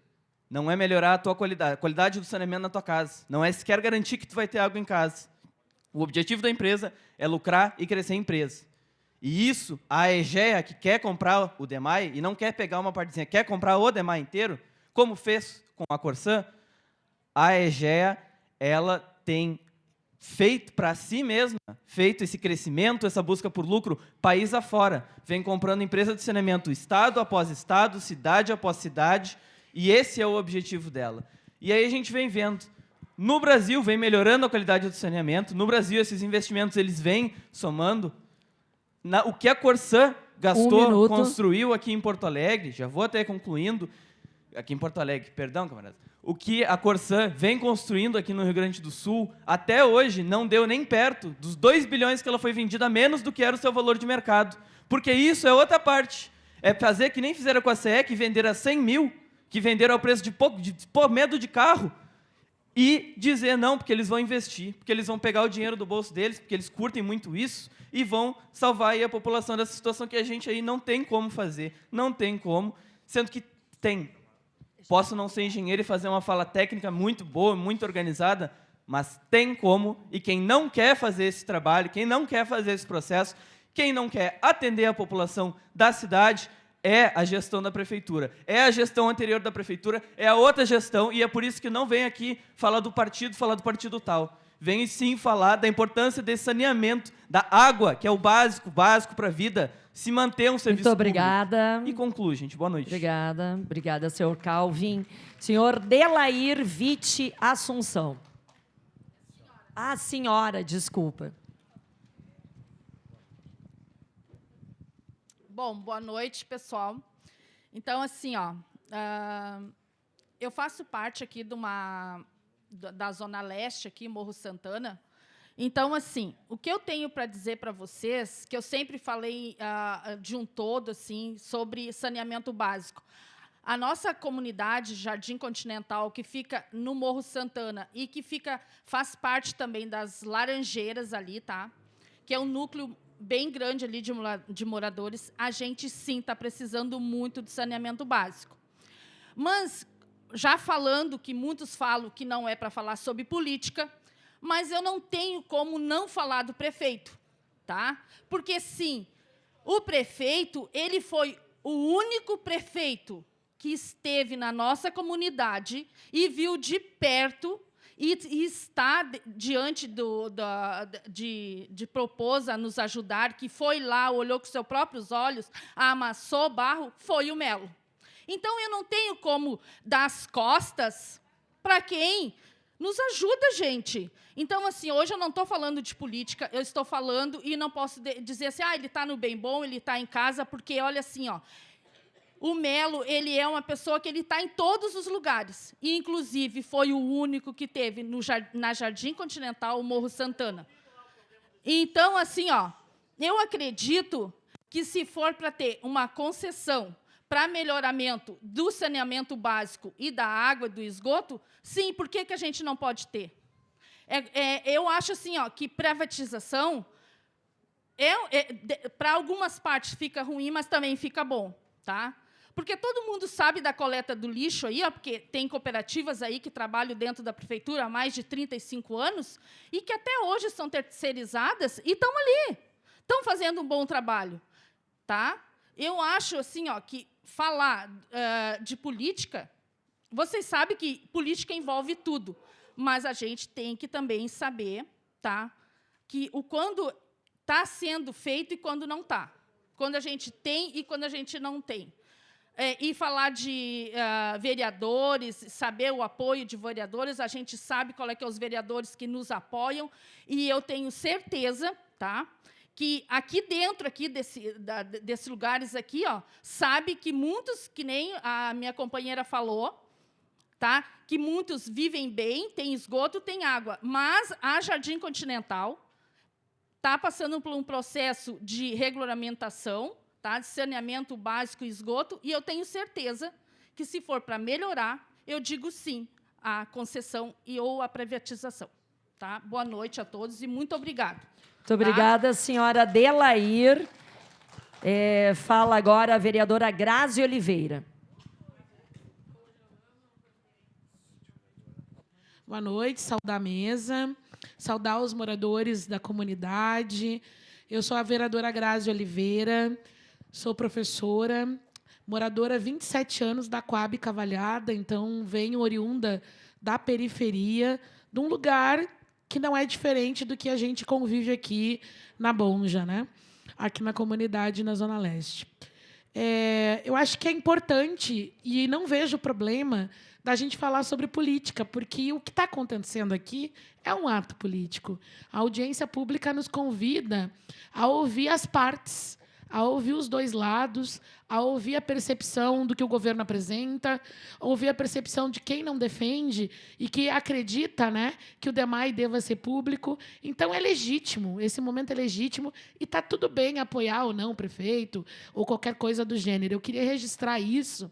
não é melhorar a tua qualidade, a qualidade do saneamento na tua casa. Não é sequer garantir que tu vai ter água em casa. O objetivo da empresa é lucrar e crescer a empresa. E isso, a EGEA, que quer comprar o DEMAI, e não quer pegar uma partezinha, quer comprar o DEMAI inteiro, como fez com a Corsã, a EGEA, ela tem feito para si mesma, feito esse crescimento, essa busca por lucro, país afora. Vem comprando empresa de saneamento, estado após estado, cidade após cidade, e esse é o objetivo dela. E aí a gente vem vendo, no Brasil vem melhorando a qualidade do saneamento, no Brasil esses investimentos eles vêm somando. O que a Corsã gastou, construiu aqui em Porto Alegre, já vou até concluindo, aqui em Porto Alegre, perdão, camarada, o que a Corsã vem construindo aqui no Rio Grande do Sul, até hoje não deu nem perto dos 2 bilhões que ela foi vendida, a menos do que era o seu valor de mercado. Porque isso é outra parte. É fazer que nem fizeram com a CE, que venderam a 100 mil, que venderam ao preço de medo de carro, e dizer não, porque eles vão investir, porque eles vão pegar o dinheiro do bolso deles, porque eles curtem muito isso, e vão salvar aí a população dessa situação que a gente aí não tem como fazer, não tem como, sendo que tem. Posso não ser engenheiro e fazer uma fala técnica muito boa, muito organizada, mas tem como, e quem não quer fazer esse trabalho, quem não quer fazer esse processo, quem não quer atender a população da cidade, é a gestão da prefeitura. É a gestão anterior da prefeitura, é a outra gestão, e é por isso que não vem aqui falar do partido tal. Vem sim falar da importância desse saneamento, da água, que é o básico para a vida, se manter um serviço Muito obrigada. Público. E conclui, gente. Boa noite. Obrigada, senhor Calvin. Senhor Delair Vitti Assunção. Ah, senhora, desculpa. Bom, boa noite, pessoal. Então, assim, eu faço parte aqui da Zona Leste, aqui, Morro Santana. Então, assim, o que eu tenho para dizer para vocês, que eu sempre falei de um todo, assim, sobre saneamento básico. A nossa comunidade Jardim Continental, que fica no Morro Santana e que faz parte também das Laranjeiras ali, tá? Que é um núcleo bem grande ali de moradores, a gente, sim, está precisando muito de saneamento básico. Mas, já falando, que muitos falam que não é para falar sobre política, mas eu não tenho como não falar do prefeito, tá? Porque, sim, o prefeito, ele foi o único prefeito que esteve na nossa comunidade e viu de perto e está diante de propôs a nos ajudar, que foi lá, olhou com seus próprios olhos, amassou barro, foi o Melo. Então, eu não tenho como dar as costas para quem nos ajuda, gente. Então, assim, hoje eu não estou falando de política, eu estou falando e não posso dizer assim, ele está no bem bom, ele está em casa, porque, olha assim, o Melo, ele é uma pessoa que ele está em todos os lugares. E, inclusive, foi o único que teve na Jardim Continental, o Morro Santana. Então, assim, eu acredito que, se for para ter uma concessão para melhoramento do saneamento básico e da água e do esgoto, sim, por que a gente não pode ter? Eu acho assim, que privatização, para algumas partes fica ruim, mas também fica bom, tá? Porque todo mundo sabe da coleta do lixo aí, porque tem cooperativas aí que trabalham dentro da prefeitura há mais de 35 anos e que até hoje são terceirizadas e estão ali, estão fazendo um bom trabalho, tá? Eu acho assim, que falar de política, vocês sabem que política envolve tudo, mas a gente tem que também saber, tá, que quando está sendo feito e quando não está, quando a gente tem e quando a gente não tem. E falar de vereadores, saber o apoio de vereadores, a gente sabe qual é que é os vereadores que nos apoiam, e eu tenho certeza, tá, que aqui dentro desses lugares aqui, sabe que muitos, que nem a minha companheira falou, tá, que muitos vivem bem, tem esgoto, tem água, mas a Jardim Continental está passando por um processo de regulamentação, tá, de saneamento básico e esgoto, e eu tenho certeza que, se for para melhorar, eu digo sim à concessão ou à privatização. Tá? Boa noite a todos e muito obrigada. Muito obrigada, senhora Delair. Fala agora a vereadora Grazi Oliveira. Boa noite, saudar a mesa, saudar os moradores da comunidade. Eu sou a vereadora Grazi Oliveira, sou professora, moradora há 27 anos da Coab Cavalhada, então venho oriunda da periferia, de um lugar que não é diferente do que a gente convive aqui na Bonja, né? Aqui na comunidade, na Zona Leste. Eu acho que é importante, e não vejo problema, da gente falar sobre política, porque o que está acontecendo aqui é um ato político. A audiência pública nos convida a ouvir as partes, a ouvir os dois lados, a ouvir a percepção do que o governo apresenta, a ouvir a percepção de quem não defende e que acredita, né, que o DEMAI deva ser público. Então, é legítimo, esse momento é legítimo, e está tudo bem apoiar ou não o prefeito ou qualquer coisa do gênero. Eu queria registrar isso,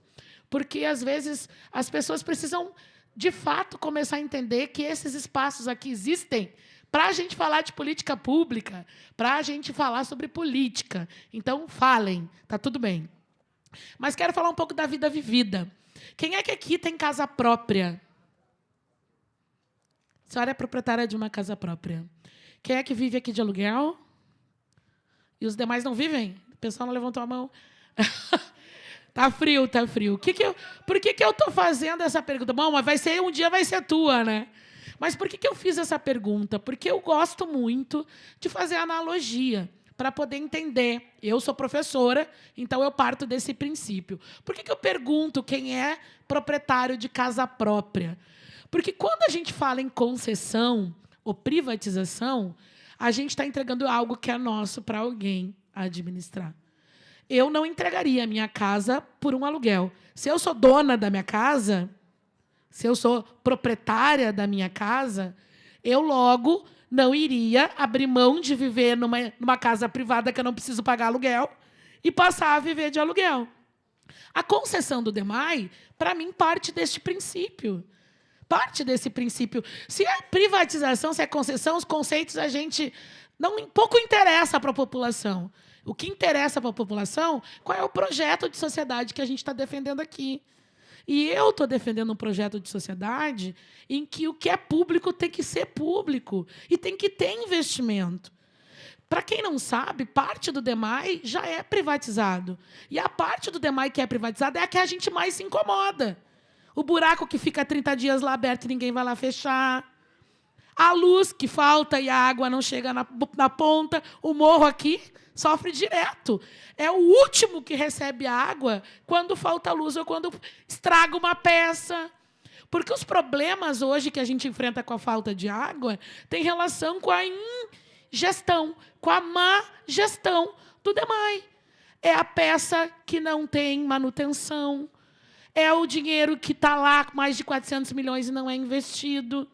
porque, às vezes, as pessoas precisam, de fato, começar a entender que esses espaços aqui existem para a gente falar de política pública, para a gente falar sobre política. Então, falem, está tudo bem. Mas quero falar um pouco da vida vivida. Quem é que aqui tem casa própria? A senhora é proprietária de uma casa própria. Quem é que vive aqui de aluguel? E os demais não vivem? O pessoal não levantou a mão. Tá frio, tá frio. Por que eu estou fazendo essa pergunta? Bom, mas um dia vai ser tua, né? Mas por que eu fiz essa pergunta? Porque eu gosto muito de fazer analogia para poder entender. Eu sou professora, então eu parto desse princípio. Por que eu pergunto quem é proprietário de casa própria? Porque quando a gente fala em concessão ou privatização, a gente está entregando algo que é nosso para alguém administrar. Eu não entregaria a minha casa por um aluguel. Se eu sou dona da minha casa, se eu sou proprietária da minha casa, eu logo não iria abrir mão de viver numa casa privada que eu não preciso pagar aluguel e passar a viver de aluguel. A concessão do DEMAI, para mim, parte deste princípio. Parte desse princípio. Se é privatização, se é concessão, os conceitos a gente Pouco interessa para a população. O que interessa para a população, qual é o projeto de sociedade que a gente está defendendo aqui. E eu estou defendendo um projeto de sociedade em que o que é público tem que ser público e tem que ter investimento. Para quem não sabe, parte do DEMAI já é privatizado. E a parte do DEMAI que é privatizada é a que a gente mais se incomoda. O buraco que fica 30 dias lá aberto e ninguém vai lá fechar. A luz que falta e a água não chega na ponta. O morro aqui sofre direto. É o último que recebe água quando falta luz ou quando estraga uma peça. Porque os problemas hoje que a gente enfrenta com a falta de água têm relação com a ingestão, com a má gestão do DEMAI. É a peça que não tem manutenção. É o dinheiro que está lá, mais de 400 milhões, e não é investido.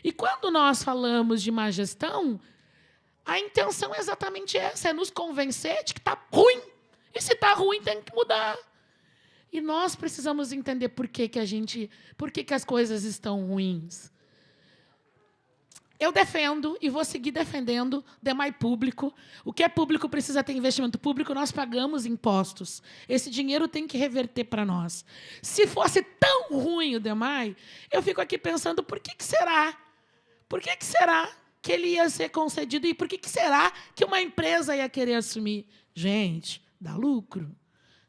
E quando nós falamos de má gestão, a intenção é exatamente essa, é nos convencer de que está ruim. E se está ruim, tem que mudar. E nós precisamos entender por que as coisas estão ruins. Eu defendo e vou seguir defendendo DEMAI público. O que é público precisa ter investimento público, nós pagamos impostos. Esse dinheiro tem que reverter para nós. Se fosse tão ruim o DEMAI, eu fico aqui pensando, por que será? Por que será que ele ia ser concedido? E por que será que uma empresa ia querer assumir? Gente, dá lucro.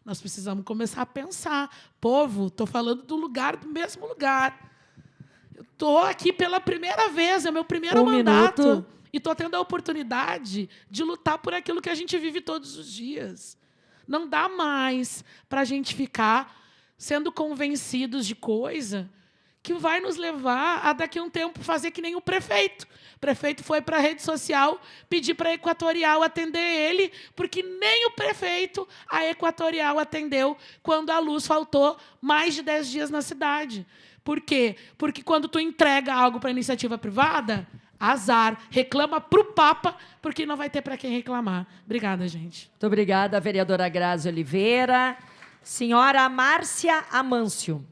Nós precisamos começar a pensar. Povo, estou falando do mesmo lugar. Estou aqui pela primeira vez, é meu primeiro mandato. Minuto. E estou tendo a oportunidade de lutar por aquilo que a gente vive todos os dias. Não dá mais para a gente ficar sendo convencidos de coisa que vai nos levar a, daqui a um tempo, fazer que nem o prefeito. O prefeito foi para a rede social pedir para a Equatorial atender ele, porque nem o prefeito, a Equatorial, atendeu quando a luz faltou mais de 10 dias na cidade. Por quê? Porque quando tu entrega algo para a iniciativa privada, azar, reclama para o Papa, porque não vai ter para quem reclamar. Obrigada, gente. Muito obrigada, vereadora Grazi Oliveira. Senhora Márcia Amâncio.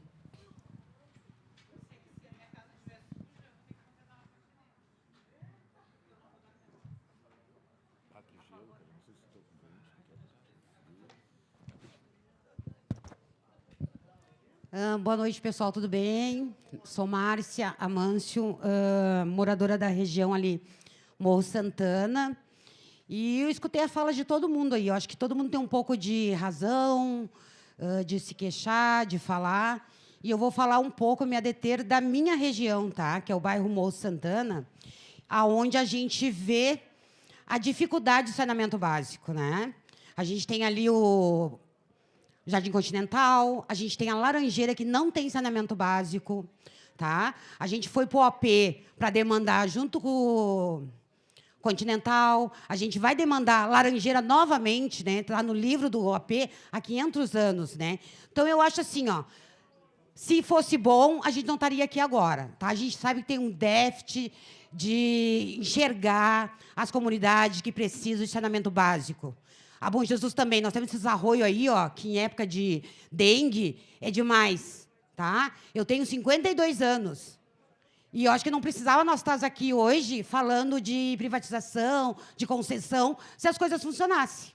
Boa noite, pessoal, tudo bem? Sou Márcia Amâncio, moradora da região ali, Morro Santana. E eu escutei a fala de todo mundo aí. Eu acho que todo mundo tem um pouco de razão, de se queixar, de falar. E eu vou falar um pouco, me adeter da minha região, tá? Que é o bairro Morro Santana, aonde a gente vê a dificuldade do saneamento básico, né? A gente tem ali o Jardim Continental, a gente tem a Laranjeira, que não tem saneamento básico, tá? A gente foi para o OP para demandar junto com o Continental, a gente vai demandar Laranjeira novamente, né? Está no livro do OP há 500 anos, né? Então, eu acho assim, ó, se fosse bom, a gente não estaria aqui agora, tá? A gente sabe que tem um déficit de enxergar as comunidades que precisam de saneamento básico. A Bom Jesus também, nós temos esses arroios aí, ó, que em época de dengue é demais, tá? Eu tenho 52 anos. E eu acho que não precisava nós estar aqui hoje falando de privatização, de concessão, se as coisas funcionassem.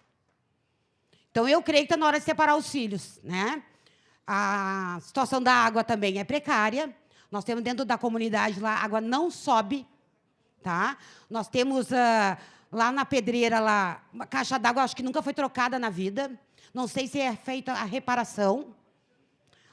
Então, eu creio que está na hora de separar os filhos, né? A situação da água também é precária. Nós temos dentro da comunidade lá, a água não sobe, tá? Nós temos lá na pedreira, lá, uma caixa d'água, acho que nunca foi trocada na vida. Não sei se é feita a reparação.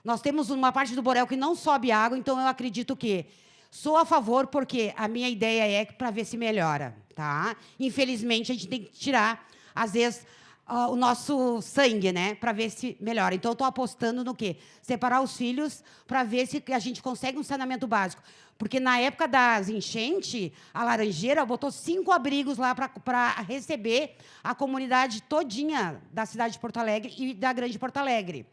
Nós temos uma parte do Borel que não sobe água, então eu acredito que sou a favor, porque a minha ideia é para ver se melhora, tá? Infelizmente, a gente tem que tirar, às vezes, o nosso sangue, né, para ver se melhora. Então, eu estou apostando no quê? Separar os filhos para ver se a gente consegue um saneamento básico. Porque, na época das enchentes, a Laranjeira botou 5 abrigos lá para receber a comunidade todinha da cidade de Porto Alegre e da Grande Porto Alegre.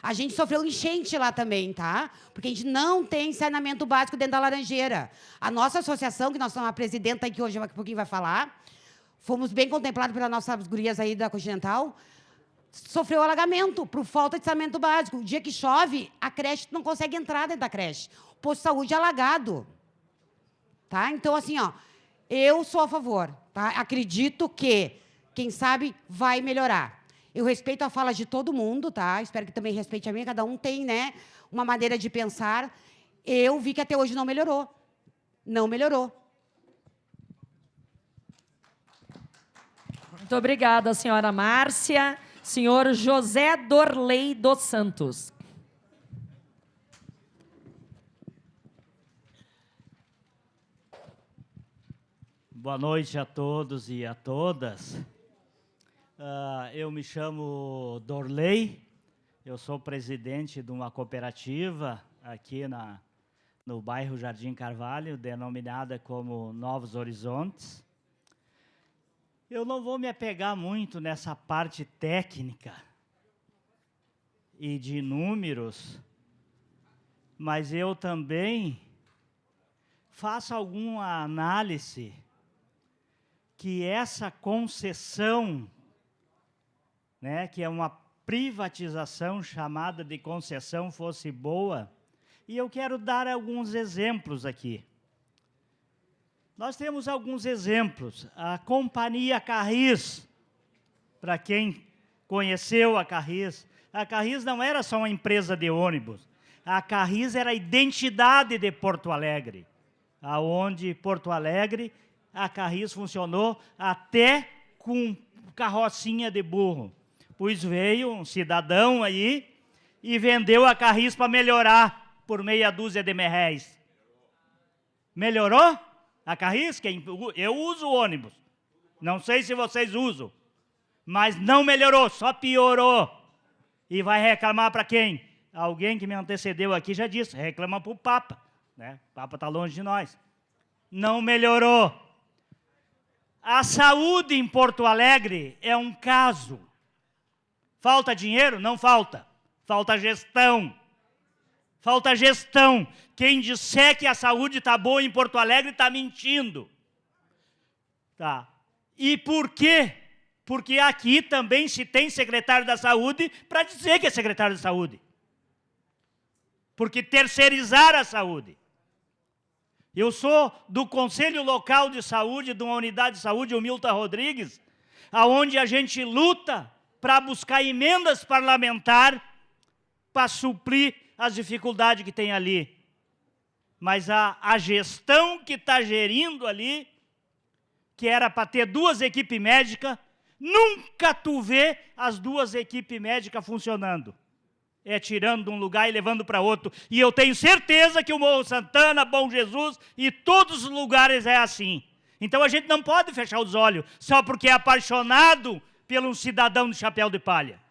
A gente sofreu enchente lá também, tá? Porque a gente não tem saneamento básico dentro da Laranjeira. A nossa associação, que nós somos a presidenta aí, que hoje daqui a pouquinho vai falar, fomos bem contemplados pelas nossas gurias aí da Continental, sofreu alagamento por falta de saneamento básico. O dia que chove, a creche não consegue entrar dentro da creche. O posto de saúde é alagado. Tá? Então, assim, ó, Eu sou a favor, tá? Acredito que, quem sabe, vai melhorar. Eu respeito a fala de todo mundo, tá? Espero que também respeite a minha. Cada um tem, né, uma maneira de pensar. Eu vi que até hoje não melhorou. Não melhorou. Muito obrigada, senhora Márcia. Senhor José Dorley dos Santos. Boa noite a todos e a todas. Eu me chamo Dorley, eu sou presidente de uma cooperativa aqui no bairro Jardim Carvalho, denominada como Novos Horizontes. Eu não vou me apegar muito nessa parte técnica e de números, mas eu também faço alguma análise que essa concessão, né, que é uma privatização chamada de concessão, fosse boa, e eu quero dar alguns exemplos aqui. Nós temos alguns exemplos. A Companhia Carris, para quem conheceu a Carris não era só uma empresa de ônibus. A Carris era a identidade de Porto Alegre, aonde Porto Alegre, a Carris funcionou até com carrocinha de burro. Pois veio um cidadão aí e vendeu a Carris para melhorar por meia dúzia de merréis. Melhorou? A Carris, eu uso ônibus. Não sei se vocês usam. Mas não melhorou, só piorou. E vai reclamar para quem? Alguém que me antecedeu aqui já disse, reclama para o Papa. Né? O Papa está longe de nós. Não melhorou. A saúde em Porto Alegre é um caso. Falta dinheiro? Não falta. Falta gestão. Falta gestão. Quem disser que a saúde está boa em Porto Alegre está mentindo. Tá. E por quê? Porque aqui também se tem secretário da saúde para dizer que é secretário da saúde. Porque terceirizar a saúde. Eu sou do Conselho Local de Saúde, de uma unidade de saúde, o Milton Rodrigues, aonde a gente luta para buscar emendas parlamentares para suprir as dificuldades que tem ali. Mas a gestão que está gerindo ali, que era para ter 2 equipes médicas, nunca tu vê as 2 equipes médicas funcionando. É tirando de um lugar e levando para outro. E eu tenho certeza que o Morro Santana, Bom Jesus e todos os lugares é assim. Então a gente não pode fechar os olhos só porque é apaixonado por um cidadão de chapéu de palha.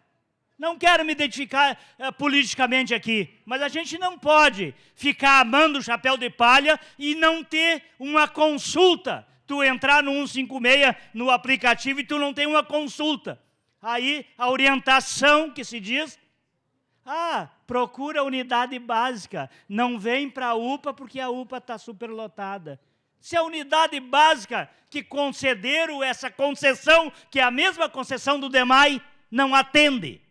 Não quero me identificar politicamente aqui, mas a gente não pode ficar amando o chapéu de palha e não ter uma consulta. Tu entrar no 156 no aplicativo e tu não tem uma consulta. Aí a orientação que se diz, procura a unidade básica, não vem para a UPA porque a UPA está superlotada. Se a unidade básica que concederam essa concessão, que é a mesma concessão do DEMAI, não atende.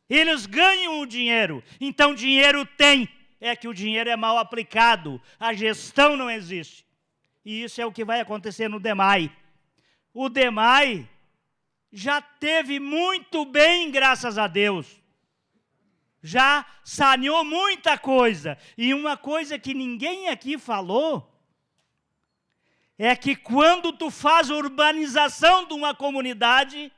Eles ganham o dinheiro, então dinheiro tem, é que o dinheiro é mal aplicado, a gestão não existe. E isso é o que vai acontecer no DEMAI. O DEMAI já teve muito bem, graças a Deus. Já saneou muita coisa. E uma coisa que ninguém aqui falou é que quando tu faz a urbanização de uma comunidade,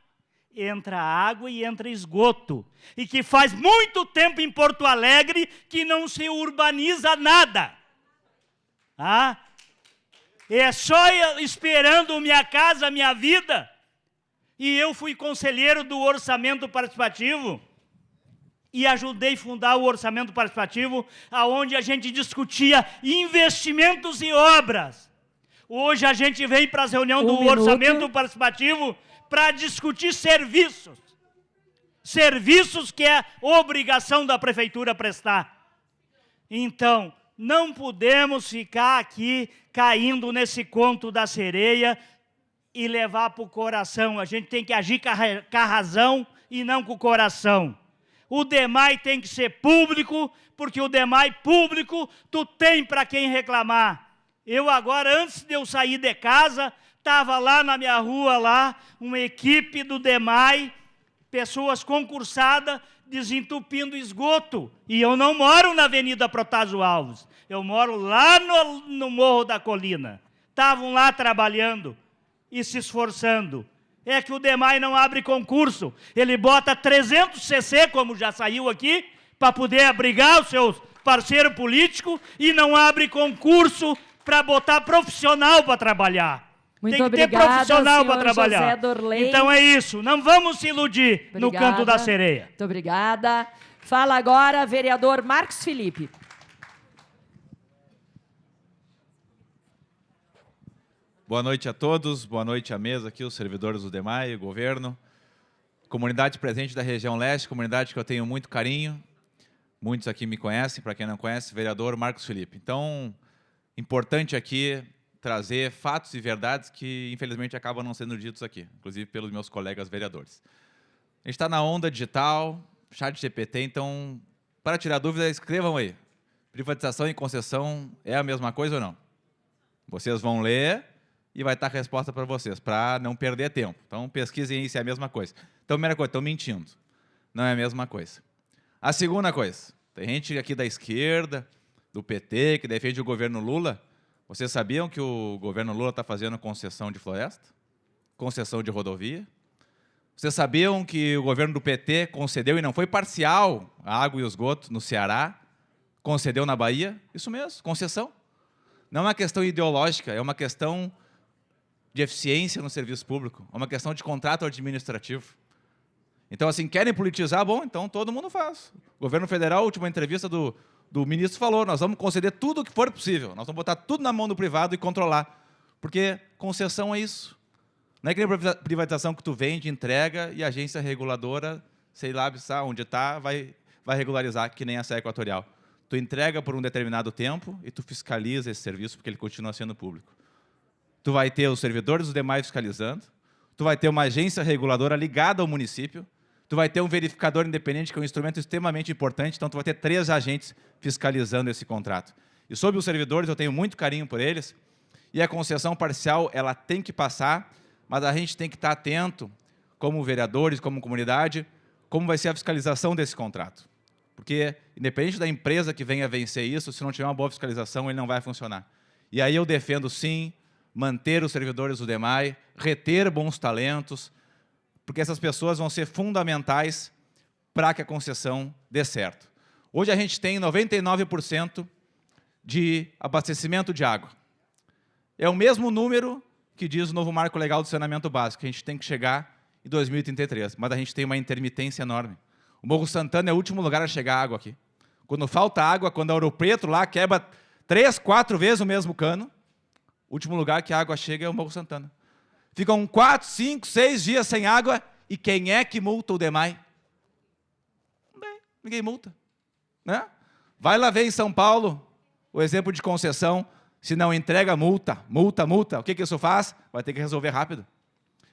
entra água e entra esgoto. E que faz muito tempo em Porto Alegre que não se urbaniza nada. É só esperando Minha Casa, Minha Vida. E eu fui conselheiro do orçamento participativo e ajudei a fundar o orçamento participativo, onde a gente discutia investimentos e obras. Hoje a gente vem para as reuniões do orçamento participativo para discutir serviços. Serviços que é obrigação da prefeitura prestar. Então, não podemos ficar aqui caindo nesse conto da sereia e levar para o coração. A gente tem que agir com a razão e não com o coração. O DEMAI tem que ser público, porque o DEMAI público tu tem para quem reclamar. Eu agora, antes de eu sair de casa, estava lá na minha rua, lá, uma equipe do DEMAI, pessoas concursadas, desentupindo esgoto. E eu não moro na Avenida Protásio Alves, eu moro lá no Morro da Colina. Estavam lá trabalhando e se esforçando. É que o DEMAI não abre concurso. Ele bota 300 cc, como já saiu aqui, para poder abrigar os seus parceiros políticos, e não abre concurso para botar profissional para trabalhar. Muito Tem que ter obrigada, profissional para senhor trabalhar. José Dorley. Então é isso. Não vamos se iludir no canto da sereia. Muito obrigada. Fala agora, vereador Marcos Felipe. Boa noite a todos, boa noite à mesa aqui, os servidores do DEMAI, o governo, comunidade presente da região leste, comunidade que eu tenho muito carinho, muitos aqui me conhecem, para quem não conhece, vereador Marcos Felipe. Então, importante aqui trazer fatos e verdades que, infelizmente, acabam não sendo ditos aqui, inclusive pelos meus colegas vereadores. A gente está na onda digital, chat GPT, então, para tirar dúvida, escrevam aí. Privatização e concessão é a mesma coisa ou não? Vocês vão ler e vai estar a resposta para vocês, para não perder tempo. Então, pesquisem aí se é a mesma coisa. Então, primeira coisa, estão mentindo. Não é a mesma coisa. A segunda coisa, tem gente aqui da esquerda, do PT, que defende o governo Lula. Vocês sabiam que o governo Lula está fazendo concessão de floresta? Concessão de rodovia? Vocês sabiam que o governo do PT concedeu, e não foi parcial, a água e o esgoto no Ceará? Concedeu na Bahia? Isso mesmo, concessão. Não é uma questão ideológica, é uma questão de eficiência no serviço público, é uma questão de contrato administrativo. Então, assim, querem politizar? Bom, então todo mundo faz. O governo federal, a última entrevista do ministro falou, nós vamos conceder tudo o que for possível, nós vamos botar tudo na mão do privado e controlar, porque concessão é isso. Não é que nem privatização que tu vende, entrega, e a agência reguladora, sei lá, onde está, vai regularizar, que nem a Serra Equatorial. Tu entrega por um determinado tempo e tu fiscaliza esse serviço, porque ele continua sendo público. Tu vai ter os servidores dos demais fiscalizando, tu vai ter uma agência reguladora ligada ao município, tu vai ter um verificador independente, que é um instrumento extremamente importante, então tu vai ter 3 agentes fiscalizando esse contrato. E sobre os servidores, eu tenho muito carinho por eles, e a concessão parcial, ela tem que passar, mas a gente tem que estar atento, como vereadores, como comunidade, como vai ser a fiscalização desse contrato. Porque, independente da empresa que venha vencer isso, se não tiver uma boa fiscalização, ele não vai funcionar. E aí eu defendo, sim, manter os servidores do DEMAI, reter bons talentos, porque essas pessoas vão ser fundamentais para que a concessão dê certo. Hoje a gente tem 99% de abastecimento de água. É o mesmo número que diz o novo Marco Legal do Saneamento Básico, que a gente tem que chegar em 2033, mas a gente tem uma intermitência enorme. O Morro Santana é o último lugar a chegar água aqui. Quando falta água, quando a Ouro Preto lá quebra 3, 4 vezes o mesmo cano, o último lugar que a água chega é o Morro Santana. Ficam 4, 5, 6 dias sem água, e quem é que multa o DEMAI? Bem, ninguém multa. Né? Vai lá ver em São Paulo o exemplo de concessão, se não entrega, multa, multa, multa. O que isso faz? Vai ter que resolver rápido.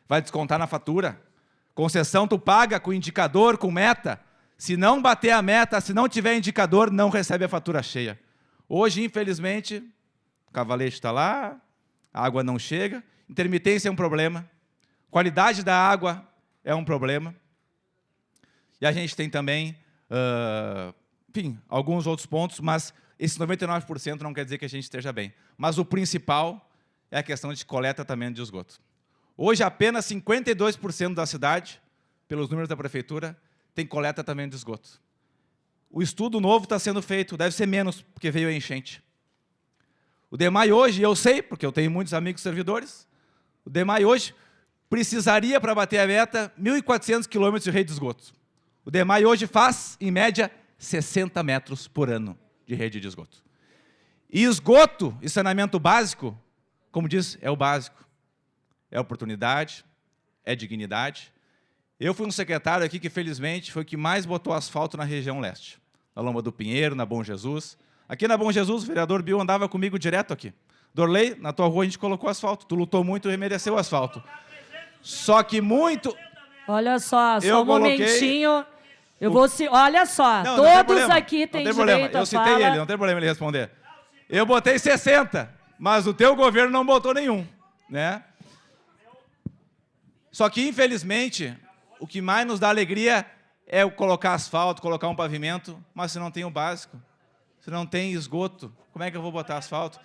Vai descontar na fatura. Concessão tu paga com indicador, com meta. Se não bater a meta, se não tiver indicador, não recebe a fatura cheia. Hoje, infelizmente, o cavalete está lá, a água não chega, intermitência é um problema, qualidade da água é um problema, e a gente tem também, enfim, alguns outros pontos, mas esse 99% não quer dizer que a gente esteja bem. Mas o principal é a questão de coleta e tratamento de esgoto. Hoje, apenas 52% da cidade, pelos números da prefeitura, tem coleta e tratamento de esgoto. O estudo novo está sendo feito, deve ser menos, porque veio a enchente. O DEMAI hoje, eu sei, porque eu tenho muitos amigos servidores, o DEMAI hoje precisaria, para bater a meta, 1.400 quilômetros de rede de esgoto. O DEMAI hoje faz, em média, 60 metros por ano de rede de esgoto. E esgoto e saneamento básico, como diz, é o básico. É oportunidade, é dignidade. Eu fui um secretário aqui que, felizmente, foi o que mais botou asfalto na região leste. Na Lomba do Pinheiro, na Bom Jesus. Aqui na Bom Jesus, o vereador Bill andava comigo direto aqui. Dorley, na tua rua a gente colocou asfalto. Tu lutou muito e mereceu o asfalto. Só que muito... Olha só um momentinho. Eu vou se... Olha só, todos aqui têm direito a Eu citei fala. ele, não tem problema ele responder. Eu botei 60, mas o teu governo não botou nenhum, né? Só que, infelizmente, o que mais nos dá alegria é colocar asfalto, colocar um pavimento, mas se não tem o básico, se não tem esgoto, como é que eu vou botar asfalto?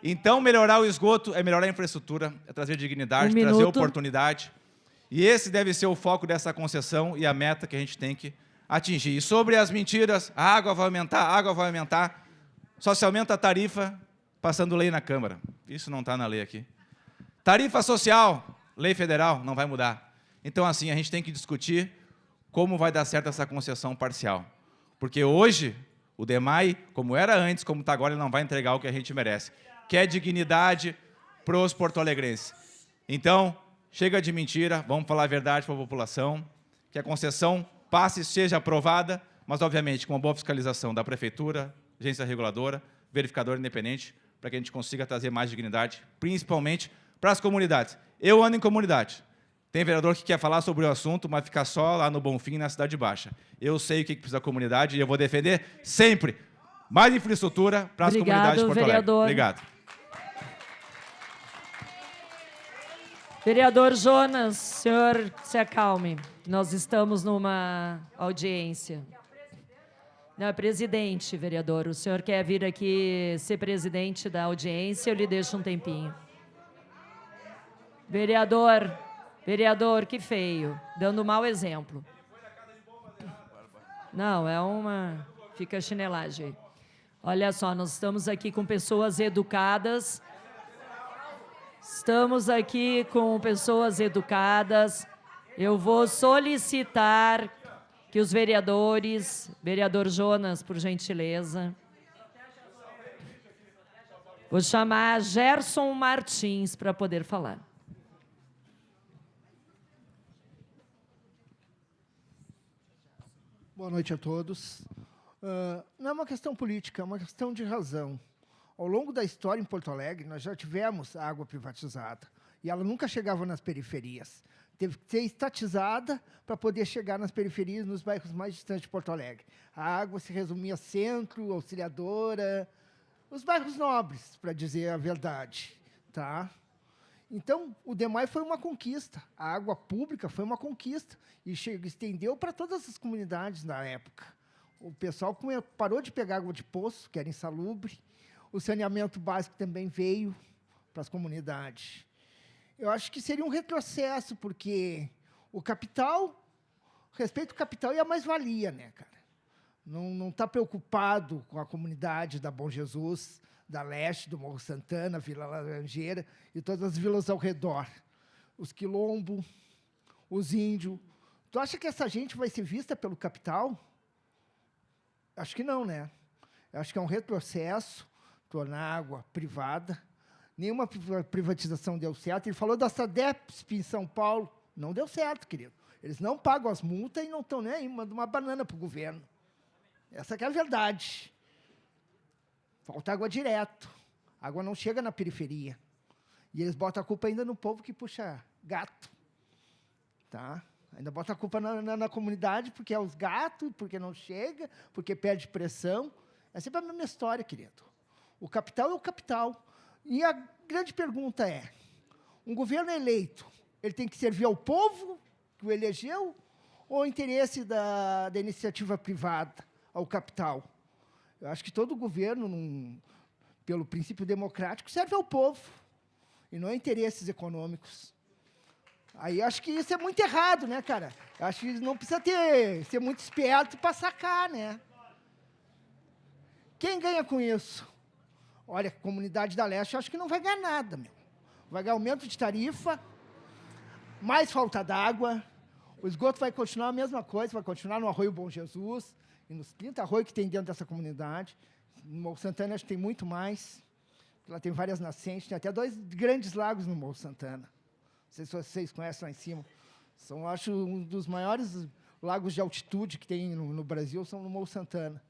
Então, melhorar o esgoto é melhorar a infraestrutura, é trazer dignidade, trazer oportunidade. E esse deve ser o foco dessa concessão e a meta que a gente tem que atingir. E sobre as mentiras, a água vai aumentar, só se aumenta a tarifa passando lei na Câmara. Isso não está na lei aqui. Tarifa social, lei federal, não vai mudar. Então, assim, a gente tem que discutir como vai dar certo essa concessão parcial. Porque hoje, o DEMAI, como era antes, como está agora, ele não vai entregar o que a gente merece, que é dignidade para os porto-alegrenses. Então, chega de mentira, vamos falar a verdade para a população, que a concessão passe, seja aprovada, mas, obviamente, com uma boa fiscalização da Prefeitura, agência reguladora, verificador independente, para que a gente consiga trazer mais dignidade, principalmente para as comunidades. Eu ando em comunidade. Tem vereador que quer falar sobre o assunto, mas fica só lá no Bonfim, na Cidade Baixa. Eu sei o que precisa da comunidade e eu vou defender sempre mais infraestrutura para as comunidades de Porto Alegre. Obrigado. Vereador Jonas, senhor se acalme. Nós estamos numa audiência. Não, é presidente, vereador. O senhor quer vir aqui ser presidente da audiência, eu lhe deixo um tempinho. Vereador, que feio. Dando mau exemplo. Não, é uma... Fica a chinelagem aí. Olha só, nós estamos aqui com pessoas educadas. Eu vou solicitar que os vereadores... Vereador Jonas, por gentileza. Vou chamar Gerson Martins para poder falar. Boa noite a todos. Não é uma questão política, é uma questão de razão. Ao longo da história em Porto Alegre, nós já tivemos água privatizada e ela nunca chegava nas periferias. Teve que ser estatizada para poder chegar nas periferias, nos bairros mais distantes de Porto Alegre. A água se resumia a Centro, Auxiliadora, os bairros nobres, para dizer a verdade. Tá? Então, o DEMAI foi uma conquista. A água pública foi uma conquista e estendeu para todas as comunidades na época. O pessoal parou de pegar água de poço, que era insalubre. O saneamento básico também veio para as comunidades. Eu acho que seria um retrocesso, porque o capital, respeito ao capital e a mais-valia, né, cara? Não está preocupado com a comunidade da Bom Jesus, da Leste, do Morro Santana, Vila Laranjeira e todas as vilas ao redor. Os quilombos, os índios. Tu acha que essa gente vai ser vista pelo capital? Acho que não, né? Eu acho que é um retrocesso tornar a água privada. Nenhuma privatização deu certo. Ele falou da SADESP em São Paulo. Não deu certo, querido. Eles não pagam as multas e não estão nem aí, mandam uma banana para o governo. Essa que é a verdade. Falta água direto. A água não chega na periferia. E eles botam a culpa ainda no povo que puxa gato. Tá? Ainda botam a culpa na comunidade, porque é os gatos, porque não chega, porque perde pressão. É sempre a mesma história, querido. O capital é o capital. E a grande pergunta é, um governo eleito, ele tem que servir ao povo que o elegeu ou ao interesse da iniciativa privada, ao capital? Eu acho que todo governo, pelo princípio democrático, serve ao povo e não a interesses econômicos. Aí acho que isso é muito errado, né, cara? Eu acho que não precisa ser muito esperto para sacar, né? Quem ganha com isso? Olha, a comunidade da Leste, eu acho que não vai ganhar nada, meu. Vai ganhar aumento de tarifa, mais falta d'água, o esgoto vai continuar a mesma coisa, vai continuar no Arroio Bom Jesus, e nos 30 arroios que tem dentro dessa comunidade. No Morro Santana, acho que tem muito mais. Ela tem várias nascentes, tem até 2 grandes lagos no Morro Santana. Não sei se vocês conhecem lá em cima. São, acho, um dos maiores lagos de altitude que tem no Brasil, são no Morro Santana.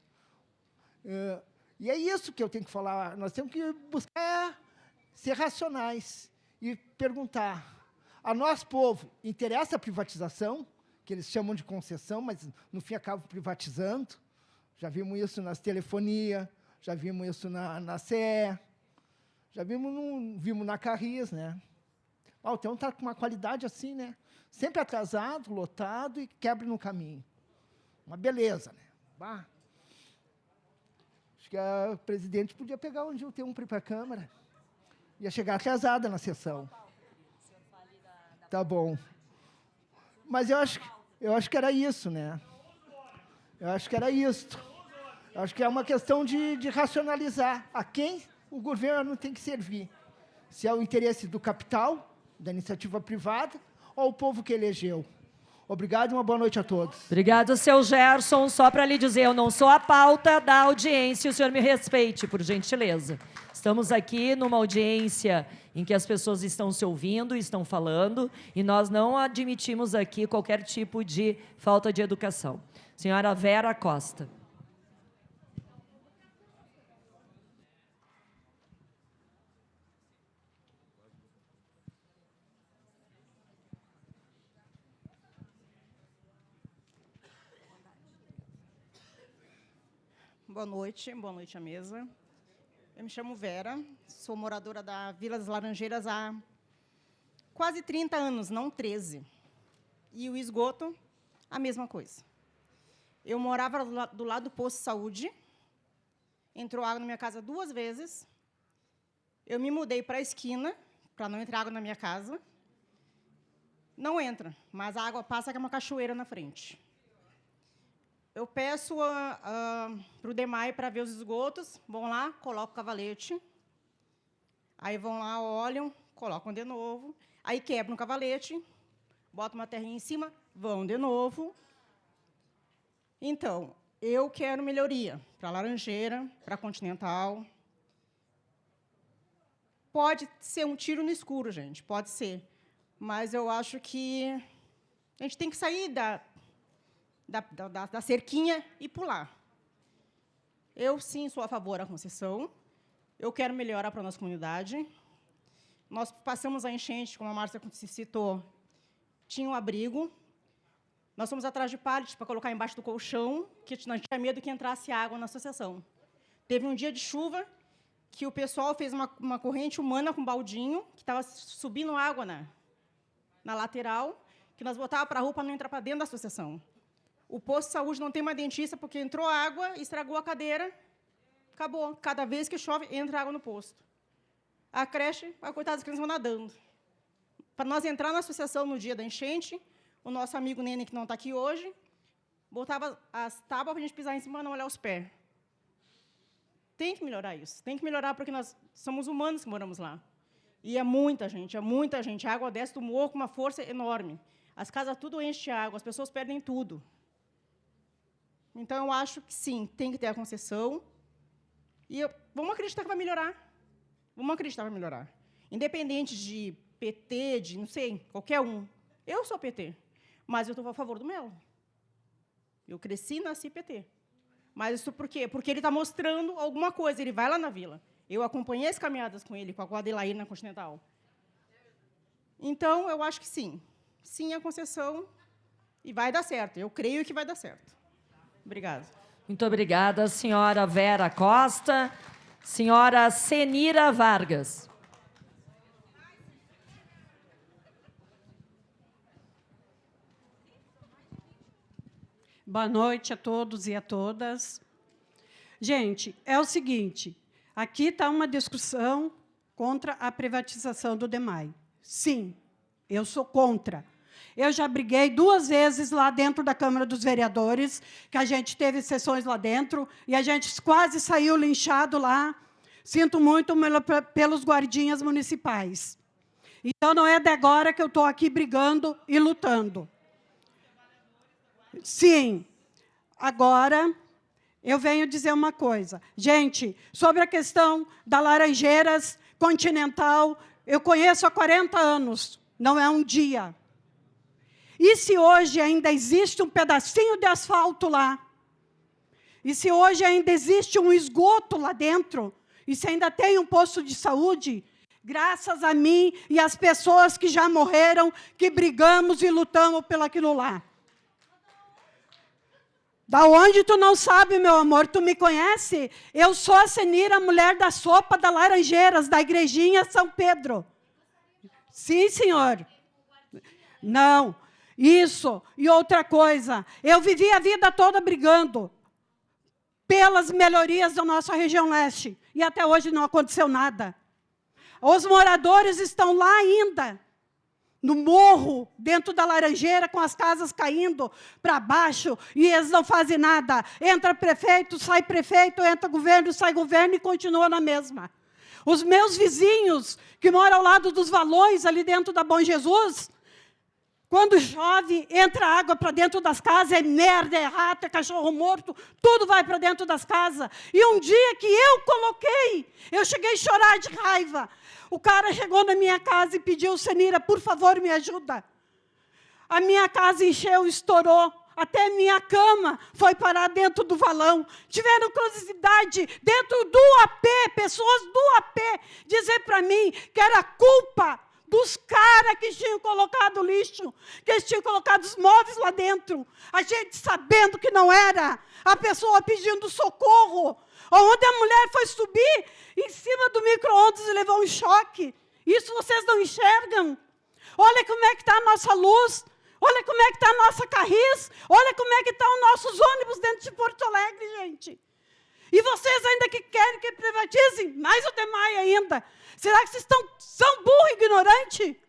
E é isso que eu tenho que falar. Nós temos que buscar ser racionais e perguntar, a nós, povo, interessa a privatização, que eles chamam de concessão, mas, no fim, acabam privatizando. Já vimos isso nas telefonias, já vimos isso na CE. Já vimos na Carris, né? O trem está com uma qualidade assim, né? Sempre atrasado, lotado e quebra no caminho. Uma beleza, né? Bah. Acho que a presidente podia pegar um dia o T1 para ir para a Câmara. Ia chegar atrasada na sessão. Tá bom. Mas eu acho que era isso, né? Eu acho que era isso. Eu acho que é uma questão de racionalizar a quem o governo tem que servir. Se é o interesse do capital, da iniciativa privada, ou o povo que elegeu. Obrigado e uma boa noite a todos. Obrigado, seu Gerson. Só para lhe dizer, eu não sou a pauta da audiência, o senhor me respeite, por gentileza. Estamos aqui numa audiência em que as pessoas estão se ouvindo, estão falando, e nós não admitimos aqui qualquer tipo de falta de educação. Senhora Vera Costa. Boa noite à mesa. Eu me chamo Vera, sou moradora da Vila das Laranjeiras há quase 30 anos, não 13. E o esgoto, a mesma coisa. Eu morava do lado do posto de saúde, entrou água na minha casa 2 vezes, eu me mudei para a esquina, para não entrar água na minha casa. Não entra, mas a água passa que é uma cachoeira na frente. Eu peço para o DEMAI para ver os esgotos, vão lá, colocam o cavalete, aí vão lá, olham, colocam de novo, aí quebram o cavalete, botam uma terrinha em cima, vão de novo. Então, eu quero melhoria para a Laranjeira, para a Continental. Pode ser um tiro no escuro, gente, pode ser, mas eu acho que a gente tem que sair da cerquinha e pular. Eu, sim, sou a favor da concessão. Eu quero melhorar para a nossa comunidade. Nós passamos a enchente, como a Márcia citou, tinha um abrigo. Nós fomos atrás de pallet para colocar embaixo do colchão, que nós tinha medo que entrasse água na associação. Teve um dia de chuva que o pessoal fez uma corrente humana com baldinho, que estava subindo água na lateral, que nós botávamos para a rua para não entrar para dentro da associação. O posto de saúde não tem uma dentista porque entrou água, estragou a cadeira, acabou. Cada vez que chove, entra água no posto. A creche, a coitada das crianças vão nadando. Para nós entrar na associação no dia da enchente, o nosso amigo Nene, que não está aqui hoje, botava as tábuas para a gente pisar em cima para não olhar os pés. Tem que melhorar isso. Tem que melhorar porque nós somos humanos que moramos lá. E é muita gente, é muita gente. A água desce do morro com uma força enorme. As casas tudo enchem de água, as pessoas perdem tudo. Então, eu acho que, sim, tem que ter a concessão. E vamos acreditar que vai melhorar. Vamos acreditar que vai melhorar. Independente de PT, de, não sei, qualquer um. Eu sou PT, mas eu estou a favor do Melo. Eu cresci e nasci PT. Mas isso por quê? Porque ele está mostrando alguma coisa, ele vai lá na vila. Eu acompanhei as caminhadas com ele, com a Adelaide na Continental. Então, eu acho que sim. Sim, a concessão, e vai dar certo. Eu creio que vai dar certo. Obrigada. Muito obrigada, senhora Vera Costa. Senhora Senira Vargas. Boa noite a todos e a todas. Gente, é o seguinte, aqui está uma discussão contra a privatização do DEMAI. Sim, eu sou contra. Eu já briguei 2 vezes lá dentro da Câmara dos Vereadores, que a gente teve sessões lá dentro, e a gente quase saiu linchado lá. Sinto muito pelos guardinhas municipais. Então, não é de agora que eu estou aqui brigando e lutando. Sim, agora eu venho dizer uma coisa. Gente, sobre a questão da Laranjeiras, Continental, eu conheço há 40 anos, não é um dia. E se hoje ainda existe um pedacinho de asfalto lá? E se hoje ainda existe um esgoto lá dentro? E se ainda tem um posto de saúde? Graças a mim e às pessoas que já morreram, que brigamos e lutamos pelo aquilo lá. Da onde tu não sabe, meu amor? Tu me conhece? Eu sou a Senira, mulher da sopa da Laranjeiras, da igrejinha São Pedro. Sim, senhor. Não. Isso. E outra coisa, eu vivi a vida toda brigando pelas melhorias da nossa região leste. E até hoje não aconteceu nada. Os moradores estão lá ainda, no morro, dentro da Laranjeira, com as casas caindo para baixo, e eles não fazem nada. Entra prefeito, entra governo, sai governo, e continua na mesma. Os meus vizinhos, que moram ao lado dos valões, ali dentro da Bom Jesus, quando chove, entra água para dentro das casas, é merda, é rato, é cachorro morto, tudo vai para dentro das casas. E um dia que eu coloquei, eu cheguei a chorar de raiva. O cara chegou na minha casa e pediu: Senira, por favor, me ajuda. A minha casa encheu, estourou. Até minha cama foi parar dentro do valão. Tiveram curiosidade dentro do AP, pessoas do AP, dizer para mim que era culpa dos caras que tinham colocado lixo, que eles tinham colocado os móveis lá dentro. A gente sabendo que não era. A pessoa pedindo socorro. Onde a mulher foi subir em cima do micro-ondas e levou um choque. Isso vocês não enxergam? Olha como é que está a nossa luz. Olha como é que está a nossa Carris. Olha como é que estão os nossos ônibus dentro de Porto Alegre, gente. E vocês ainda que querem que privatizem, mais o DEMAI ainda. Será que vocês são burro e ignorante?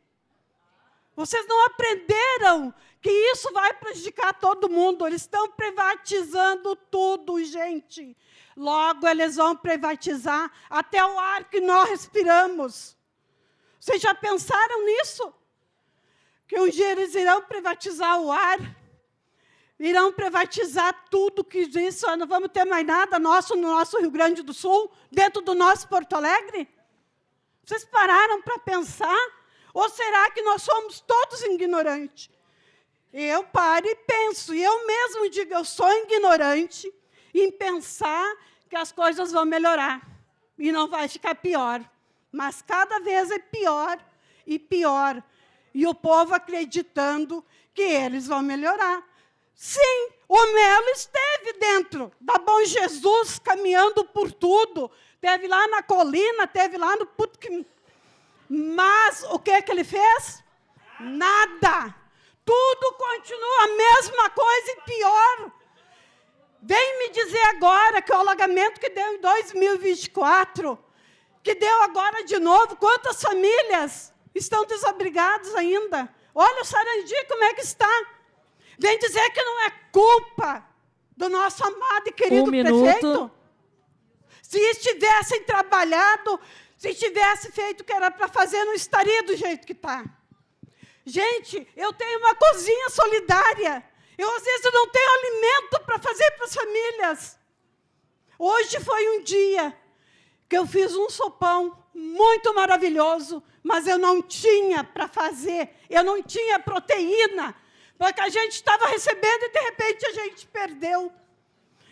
Vocês não aprenderam que isso vai prejudicar todo mundo. Eles estão privatizando tudo, gente. Logo, eles vão privatizar até o ar que nós respiramos. Vocês já pensaram nisso? Que um dia eles irão privatizar o ar, irão privatizar tudo que existe, não vamos ter mais nada nosso no nosso Rio Grande do Sul, dentro do nosso Porto Alegre? Vocês pararam para pensar? Ou será que nós somos todos ignorantes? Eu paro e penso, e eu mesmo digo, eu sou ignorante em pensar que as coisas vão melhorar e não vai ficar pior. Mas cada vez é pior e pior. E o povo acreditando que eles vão melhorar. Sim, o Melo esteve dentro da Bom Jesus, caminhando por tudo. Esteve lá na colina, esteve lá no Putkin. Mas o que ele fez? Nada. Tudo continua a mesma coisa e pior. Vem me dizer agora que o alagamento que deu em 2024, que deu agora de novo, quantas famílias estão desabrigadas ainda? Olha o Sarandi, como é que está. Vem dizer que não é culpa do nosso amado e querido prefeito. Se estivessem trabalhado, se tivesse feito o que era para fazer, não estaria do jeito que está. Gente, eu tenho uma cozinha solidária. Eu, às vezes, não tenho alimento para fazer para as famílias. Hoje foi um dia que eu fiz um sopão muito maravilhoso, mas eu não tinha para fazer, eu não tinha proteína, porque a gente estava recebendo e, de repente, a gente perdeu.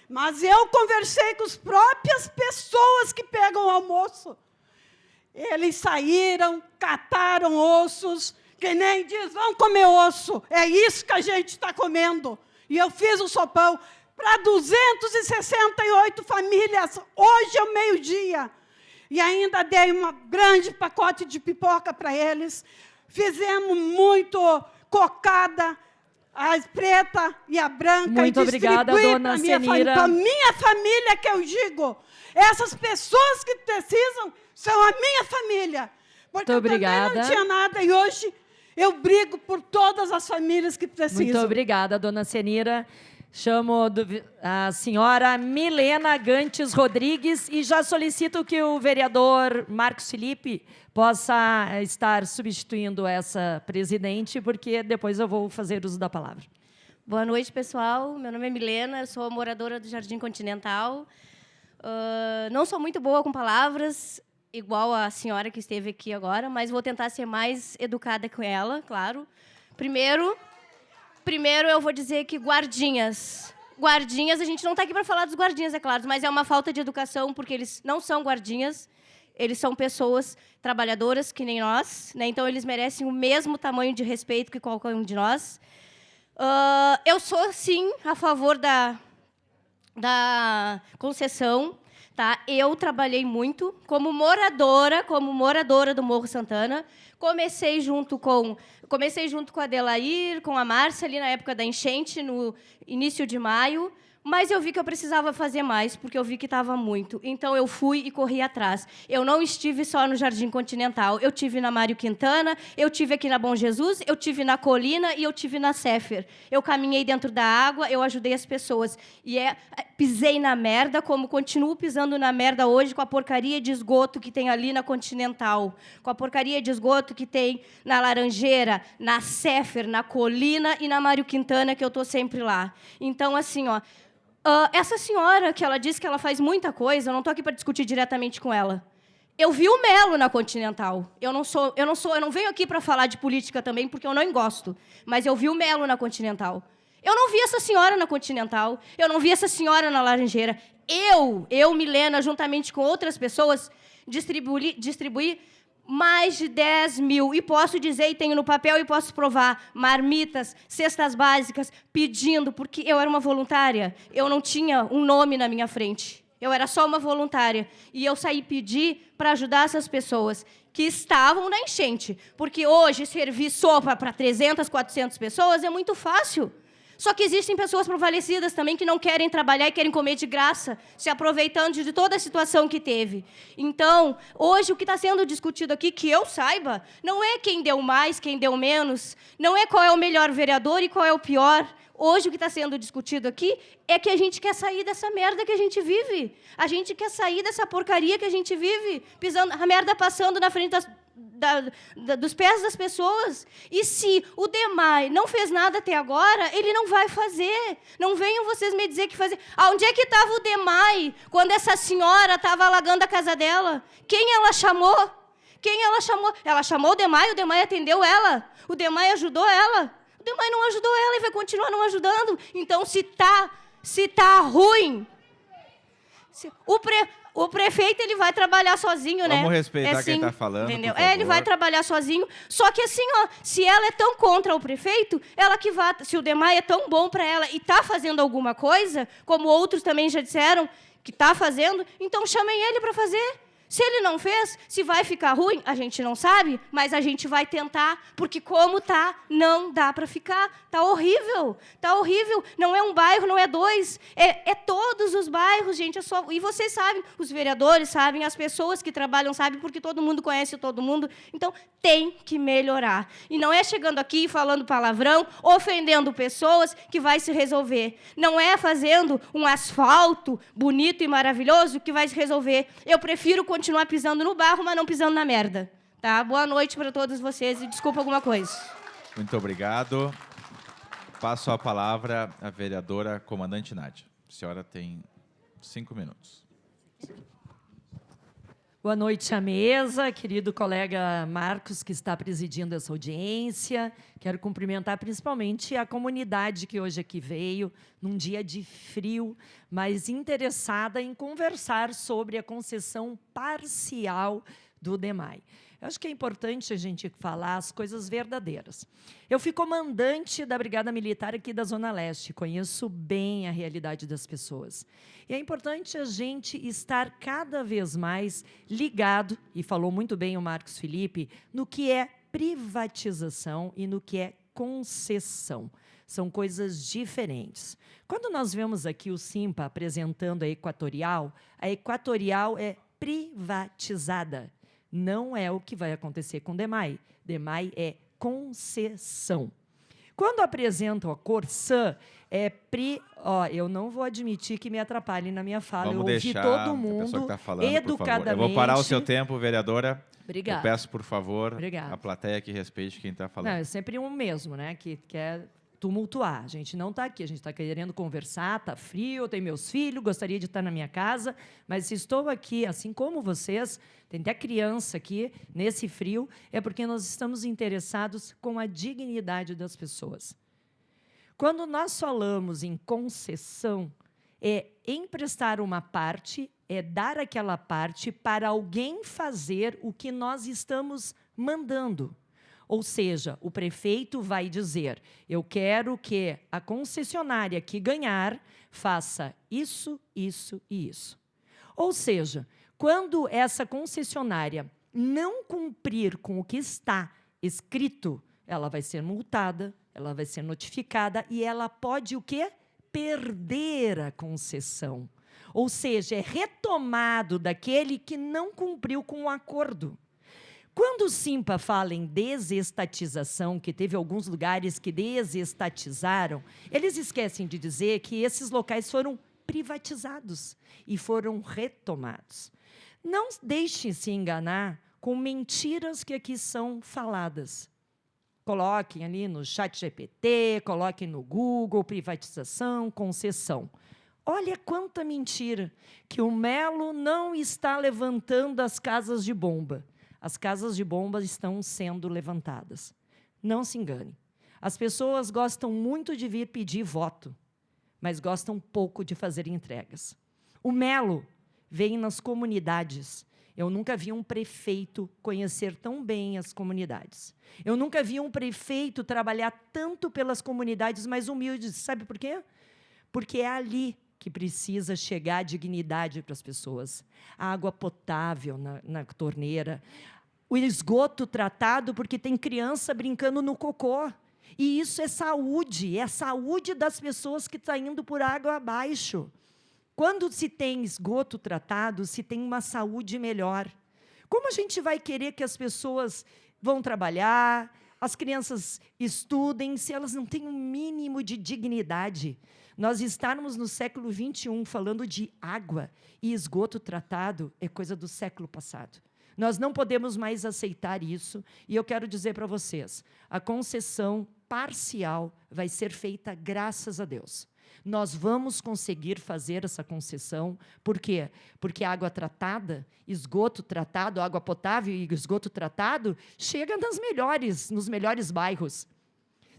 Mas eu conversei com as próprias pessoas que pegam o almoço. Eles saíram, cataram ossos, que nem diz, vamos comer osso. É isso que a gente está comendo. E eu fiz o sopão para 268 famílias, hoje ao meio-dia. E ainda dei um grande pacote de pipoca para eles. Fizemos muito cocada, a preta e a branca. Muito obrigada, dona Senira. Para a minha família, que eu digo. Essas pessoas que precisam são a minha família. Porque muito obrigada. Eu também não tinha nada e hoje eu brigo por todas as famílias que precisam. Muito obrigada, dona Senira. Chamo a senhora Milena Gantes Rodrigues e já solicito que o vereador Marcos Felipe possa estar substituindo essa presidente, porque depois eu vou fazer uso da palavra. Boa noite, pessoal. Meu nome é Milena, sou moradora do Jardim Continental. Não sou muito boa com palavras, igual a senhora que esteve aqui agora, mas vou tentar ser mais educada com ela, claro. Primeiro eu vou dizer que guardinhas, a gente não está aqui para falar dos guardinhas, é claro, mas é uma falta de educação, porque eles não são guardinhas, eles são pessoas trabalhadoras que nem nós, né? Então eles merecem o mesmo tamanho de respeito que qualquer um de nós. Eu sou, sim, a favor da da concessão, tá? Eu trabalhei muito como moradora do Morro Santana. Comecei junto com a Adelair, com a Márcia, ali na época da enchente, no início de maio, mas eu vi que eu precisava fazer mais, porque eu vi que estava muito. Então, eu fui e corri atrás. Eu não estive só no Jardim Continental. Eu tive na Mário Quintana, eu tive aqui na Bom Jesus, eu tive na Colina e eu tive na Sefer. Eu caminhei dentro da água, eu ajudei as pessoas. E pisei na merda, como continuo pisando na merda hoje, com a porcaria de esgoto que tem ali na Continental, com a porcaria de esgoto que tem na Laranjeira, na Sefer, na Colina e na Mário Quintana, que eu estou sempre lá. Então, assim, ó, essa senhora, que ela disse que ela faz muita coisa, eu não estou aqui para discutir diretamente com ela. Eu vi o Melo na Continental. Eu não venho aqui para falar de política também, porque eu não gosto. Mas eu vi o Melo na Continental. Eu não vi essa senhora na Continental. Eu não vi essa senhora na Laranjeira. Eu, Milena, juntamente com outras pessoas, distribuí mais de 10 mil, e posso dizer, e tenho no papel, e posso provar, marmitas, cestas básicas, pedindo, porque eu era uma voluntária, eu não tinha um nome na minha frente, eu era só uma voluntária, e eu saí pedir para ajudar essas pessoas que estavam na enchente, porque hoje servir sopa para 300, 400 pessoas é muito fácil. Só que existem pessoas provalecidas também que não querem trabalhar e querem comer de graça, se aproveitando de toda a situação que teve. Então, hoje, o que está sendo discutido aqui, que eu saiba, não é quem deu mais, quem deu menos, não é qual é o melhor vereador e qual é o pior. Hoje, o que está sendo discutido aqui é que a gente quer sair dessa merda que a gente vive. A gente quer sair dessa porcaria que a gente vive, pisando, a merda passando na frente dos pés das pessoas. E se o DEMAI não fez nada até agora, ele não vai fazer. Não venham vocês me dizer que fazer. Onde é que estava o DEMAI quando essa senhora estava alagando a casa dela? Quem ela chamou? Quem ela chamou? Ela chamou o DEMAI atendeu ela. O DEMAI ajudou ela. O DEMAI não ajudou ela e vai continuar não ajudando. Então, se tá ruim... O prefeito, ele vai trabalhar sozinho, né? Vamos respeitar quem está falando, entendeu? por favor. Ele vai trabalhar sozinho. Só que assim, ó, se ela é tão contra o prefeito, ela que vai... Se o DEMAI é tão bom para ela e está fazendo alguma coisa, como outros também já disseram que está fazendo, então chamem ele para fazer. Se ele não fez, se vai ficar ruim, a gente não sabe, mas a gente vai tentar, porque como tá, não dá para ficar. Tá horrível, não é um bairro, não é dois, é todos os bairros, gente. E vocês sabem, os vereadores sabem, as pessoas que trabalham sabem, porque todo mundo conhece todo mundo. Então, tem que melhorar. E não é chegando aqui falando palavrão, ofendendo pessoas, que vai se resolver. Não é fazendo um asfalto bonito e maravilhoso que vai se resolver. Eu prefiro continuar pisando no barro, mas não pisando na merda. Tá? Boa noite para todos vocês e desculpa alguma coisa. Muito obrigado. Passo a palavra à vereadora comandante Nádia. A senhora tem 5 minutos. Boa noite à mesa, querido colega Marcos, que está presidindo essa audiência. Quero cumprimentar principalmente a comunidade que hoje aqui veio, num dia de frio, mas interessada em conversar sobre a concessão parcial do DEMAI. Eu acho que é importante a gente falar as coisas verdadeiras. Eu fui comandante da Brigada Militar aqui da Zona Leste, conheço bem a realidade das pessoas. E é importante a gente estar cada vez mais ligado, e falou muito bem o Marcos Felipe, no que é privatização e no que é concessão. São coisas diferentes. Quando nós vemos aqui o Simpa apresentando a Equatorial é privatizada. Não é o que vai acontecer com o DEMAI. DEMAI é concessão. Quando apresentam a Corsã, eu não vou admitir que me atrapalhem na minha fala. Vamos eu ouvi deixar todo a pessoa mundo que está falando, educadamente. por favor. Eu vou parar o seu tempo, vereadora. Obrigada. Eu peço, por favor, Obrigada. a plateia que respeite quem está falando. Não, é sempre um mesmo, né? Que quer tumultuar. A gente não está aqui, a gente está querendo conversar, está frio, eu tenho meus filhos, gostaria de estar na minha casa, mas se estou aqui, assim como vocês, tem até criança aqui, nesse frio, é porque nós estamos interessados com a dignidade das pessoas. Quando nós falamos em concessão, é emprestar uma parte, é dar aquela parte para alguém fazer o que nós estamos mandando. Ou seja, o prefeito vai dizer: eu quero que a concessionária que ganhar faça isso, isso e isso. Ou seja, quando essa concessionária não cumprir com o que está escrito, ela vai ser multada, ela vai ser notificada e ela pode o quê? Perder a concessão. Ou seja, é retomado daquele que não cumpriu com o acordo. Quando o Simpa fala em desestatização, que teve alguns lugares que desestatizaram, eles esquecem de dizer que esses locais foram privatizados e foram retomados. Não deixem se enganar com mentiras que aqui são faladas. Coloquem ali no ChatGPT, coloquem no Google, privatização, concessão. Olha quanta mentira, que o Melo não está levantando as casas de bomba. As casas de bomba estão sendo levantadas. Não se engane. As pessoas gostam muito de vir pedir voto, mas gostam pouco de fazer entregas. O Melo vem nas comunidades. Eu nunca vi um prefeito conhecer tão bem as comunidades. Eu nunca vi um prefeito trabalhar tanto pelas comunidades mais humildes. Sabe por quê? Porque é ali que precisa chegar a dignidade para as pessoas. A água potável na torneira, o esgoto tratado, porque tem criança brincando no cocô. E isso é a saúde das pessoas que estão indo por água abaixo. Quando se tem esgoto tratado, se tem uma saúde melhor. Como a gente vai querer que as pessoas vão trabalhar, as crianças estudem, se elas não têm um mínimo de dignidade? Nós estarmos no século XXI falando de água e esgoto tratado é coisa do século passado. Nós não podemos mais aceitar isso, e eu quero dizer para vocês, a concessão parcial vai ser feita graças a Deus. Nós vamos conseguir fazer essa concessão. Por quê? Porque a água tratada, esgoto tratado, água potável e esgoto tratado, chega nos melhores bairros.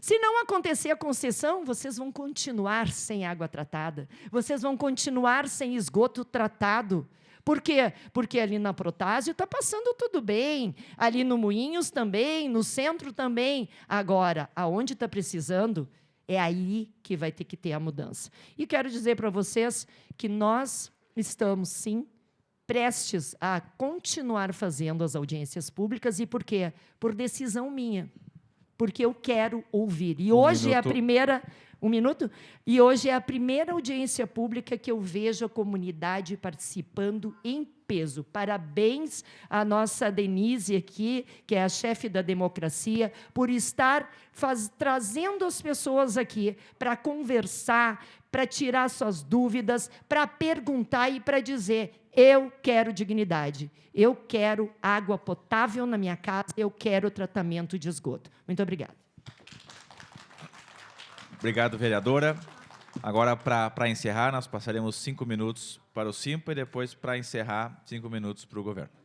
Se não acontecer a concessão, vocês vão continuar sem água tratada, vocês vão continuar sem esgoto tratado. Por quê? Porque ali na Protásio está passando tudo bem, ali no Moinhos também, no centro também. Agora, aonde está precisando, é aí que vai ter que ter a mudança. E quero dizer para vocês que nós estamos, sim, prestes a continuar fazendo as audiências públicas. E por quê? Por decisão minha. Porque eu quero ouvir. E hoje é a primeira... Um minuto? E hoje é a primeira audiência pública que eu vejo a comunidade participando em peso. Parabéns à nossa Denise aqui, que é a chefe da democracia, por estar trazendo as pessoas aqui para conversar, para tirar suas dúvidas, para perguntar e para dizer: eu quero dignidade, eu quero água potável na minha casa, eu quero tratamento de esgoto. Muito obrigada. Obrigado, vereadora. Agora, para encerrar, nós passaremos 5 minutos para o Simpa e depois, para encerrar, 5 minutos para o governo.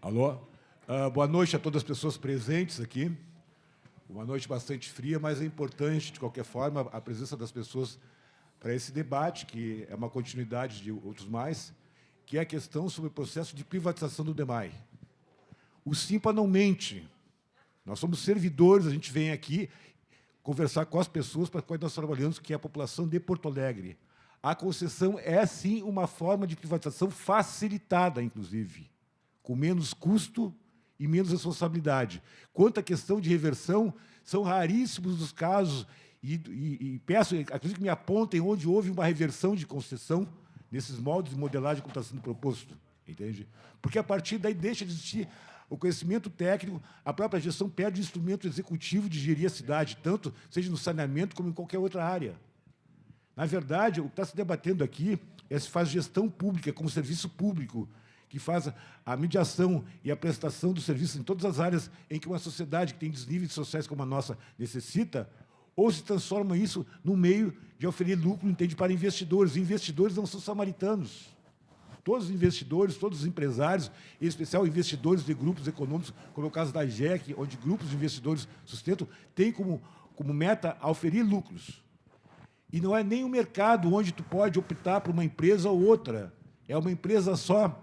Alô? Boa noite a todas as pessoas presentes aqui. Uma noite bastante fria, mas é importante, de qualquer forma, a presença das pessoas para esse debate, que é uma continuidade de outros mais, que é a questão sobre o processo de privatização do DEMAI. O Simpa não mente. Nós somos servidores, a gente vem aqui conversar com as pessoas para quais nós trabalhamos, que é a população de Porto Alegre. A concessão é, sim, uma forma de privatização facilitada, inclusive, com menos custo e menos responsabilidade. Quanto à questão de reversão, são raríssimos os casos, e peço, acredito que me apontem onde houve uma reversão de concessão, nesses moldes de modelagem como está sendo proposto, entende? Porque, a partir daí, deixa de existir o conhecimento técnico, a própria gestão perde o instrumento executivo de gerir a cidade, tanto seja no saneamento como em qualquer outra área. Na verdade, o que está se debatendo aqui é se faz gestão pública como serviço público, que faz a mediação e a prestação do serviço em todas as áreas em que uma sociedade que tem desníveis sociais como a nossa necessita, ou se transforma isso num meio de oferir lucro, entende, para investidores. Investidores não são samaritanos. Todos os investidores, todos os empresários, em especial investidores de grupos econômicos, como é o caso da GEC, onde grupos de investidores sustentam, têm como meta oferir lucros. E não é nem um mercado onde tu pode optar por uma empresa ou outra. É uma empresa só.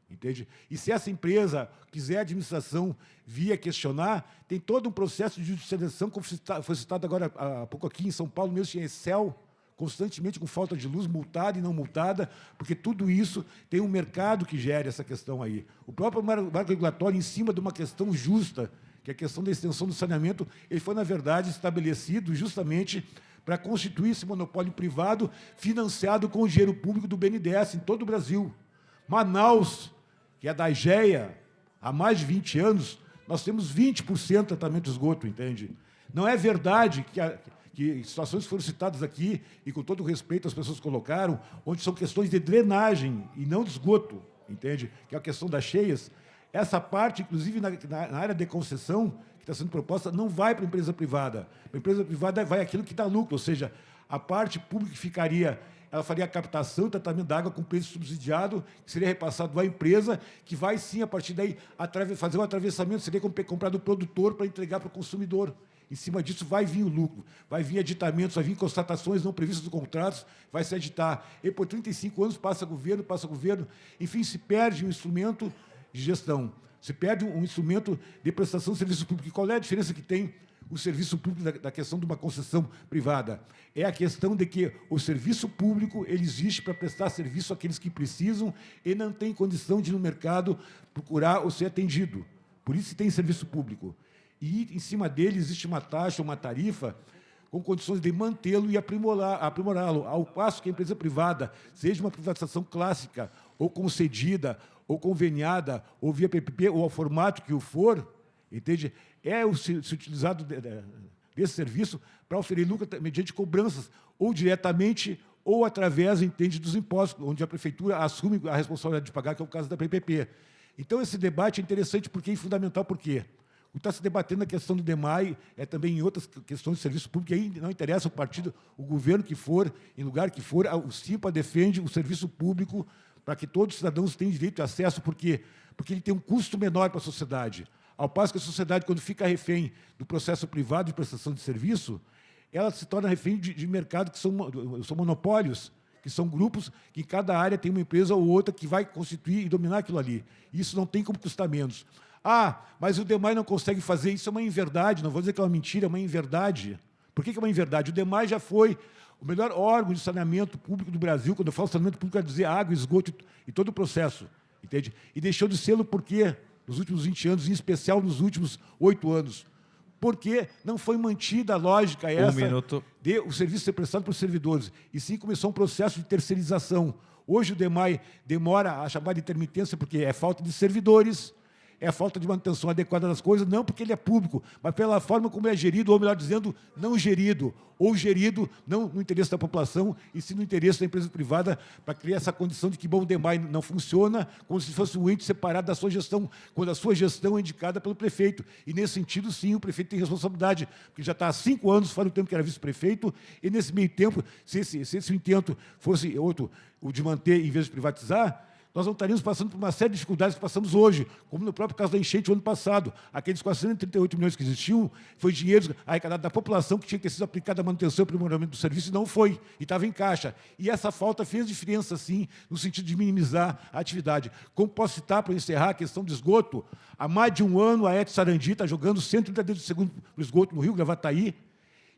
Entende? E se essa empresa quiser a administração via questionar, tem todo um processo de judicialização, como foi citado agora há pouco aqui em São Paulo, mesmo tinha Excel, constantemente com falta de luz, multada e não multada, porque tudo isso tem um mercado que gera essa questão aí. O próprio marco regulatório, em cima de uma questão justa, que é a questão da extensão do saneamento, ele foi, na verdade, estabelecido justamente para constituir esse monopólio privado financiado com o dinheiro público do BNDES em todo o Brasil. Manaus, que é da IGEA, há mais de 20 anos, nós temos 20% de tratamento de esgoto, entende? Não é verdade que situações foram citadas aqui, e com todo o respeito as pessoas colocaram, onde são questões de drenagem e não de esgoto, entende? Que é a questão das cheias. Essa parte, inclusive, na área de concessão, que está sendo proposta, não vai para a empresa privada. Para a empresa privada vai aquilo que dá lucro, ou seja, a parte pública ficaria, ela faria a captação e tratamento da água com preço subsidiado, que seria repassado à empresa, que vai, sim, a partir daí, fazer um atravessamento, seria comprar do produtor para entregar para o consumidor. Em cima disso vai vir o lucro, vai vir aditamentos, vai vir constatações não previstas dos contratos, vai se editar. E por 35 anos passa governo, enfim, se perde um instrumento de gestão, se perde um instrumento de prestação de serviço público. E qual é a diferença que tem o serviço público da questão de uma concessão privada? É a questão de que o serviço público ele existe para prestar serviço àqueles que precisam e não têm condição de ir no mercado procurar ou ser atendido. Por isso tem serviço público. E, em cima dele, existe uma taxa, uma tarifa, com condições de mantê-lo e aprimorá-lo, ao passo que a empresa privada, seja uma privatização clássica, ou concedida, ou conveniada, ou via PPP, ou ao formato que o for, entende? Se utilizado desse serviço para oferir lucro mediante cobranças, ou diretamente, ou através, entende, dos impostos, onde a prefeitura assume a responsabilidade de pagar, que é o caso da PPP. Então, esse debate é interessante porque é fundamental, por quê? O que está se debatendo na questão do DEMAI é também em outras questões de serviço público, e aí não interessa o partido, o governo que for, em lugar que for, o CIMPA defende o serviço público para que todos os cidadãos tenham direito de acesso, por quê? Porque ele tem um custo menor para a sociedade. Ao passo que a sociedade, quando fica refém do processo privado de prestação de serviço, ela se torna refém de mercado que são monopólios, que são grupos que em cada área tem uma empresa ou outra que vai constituir e dominar aquilo ali. E isso não tem como custar menos. Ah, mas o DEMAI não consegue fazer. Isso é uma inverdade, não vou dizer que é uma mentira, é uma inverdade. Por que é uma inverdade? O DEMAI já foi o melhor órgão de saneamento público do Brasil. Quando eu falo saneamento público, quero dizer água, esgoto e todo o processo. Entende? E deixou de ser por quê? Nos últimos 20 anos, em especial nos últimos 8 anos. Porque não foi mantida a lógica essa de o serviço ser prestado por servidores. E sim começou um processo de terceirização. Hoje o DEMAI demora a chamar de intermitência porque é falta de servidores, é a falta de manutenção adequada das coisas, não porque ele é público, mas pela forma como é gerido, ou melhor dizendo, não gerido, ou gerido não no interesse da população, e sim no interesse da empresa privada, para criar essa condição de que o DEMAI não funciona como se fosse um ente separado da sua gestão, quando a sua gestão é indicada pelo prefeito. E, nesse sentido, sim, o prefeito tem responsabilidade, porque já está há 5 anos fora do tempo que era vice-prefeito, e, nesse meio tempo, se esse intento fosse outro, o de manter em vez de privatizar, nós não estaríamos passando por uma série de dificuldades que passamos hoje, como no próprio caso da enchente o ano passado. Aqueles 438 milhões que existiam foi dinheiro arrecadado da população que tinha que ter sido aplicado à manutenção e aprimoramento do serviço e não foi, e estava em caixa. E essa falta fez diferença, sim, no sentido de minimizar a atividade. Como posso citar, para encerrar, a questão do esgoto, há mais de um ano a ET Sarandi está jogando 130 dedos de segundo para o esgoto no Rio Gravataí.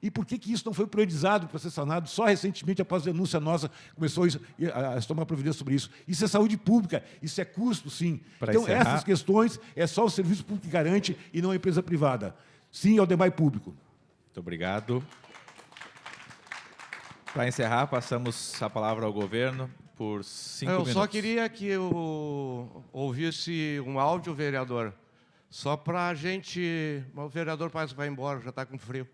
E por que isso não foi priorizado para ser sanado? Só recentemente, após a denúncia nossa, começou a se tomar providência sobre isso. Isso é saúde pública, isso é custo, sim. Então, essas questões é só o serviço público que garante e não a empresa privada. Sim ao DEMAI público. Muito obrigado. Para encerrar, passamos a palavra ao governo por 5 minutos. Eu só queria que eu ouvisse um áudio, vereador, só para a gente... O vereador parece que vai embora, já está com frio.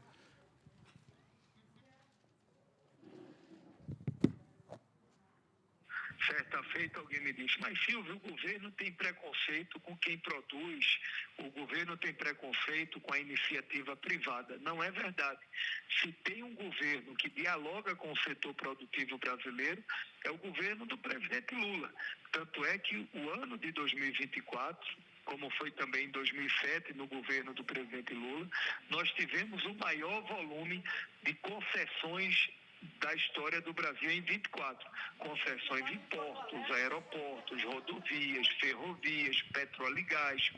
Certa feita, alguém me disse, mas Silvio, o governo tem preconceito com quem produz, o governo tem preconceito com a iniciativa privada. Não é verdade. Se tem um governo que dialoga com o setor produtivo brasileiro, é o governo do presidente Lula. Tanto é que o ano de 2024, como foi também em 2007, no governo do presidente Lula, nós tivemos o maior volume de concessões da história do Brasil em 24. Concessões em portos, aeroportos, rodovias, ferrovias, petróleo e gás,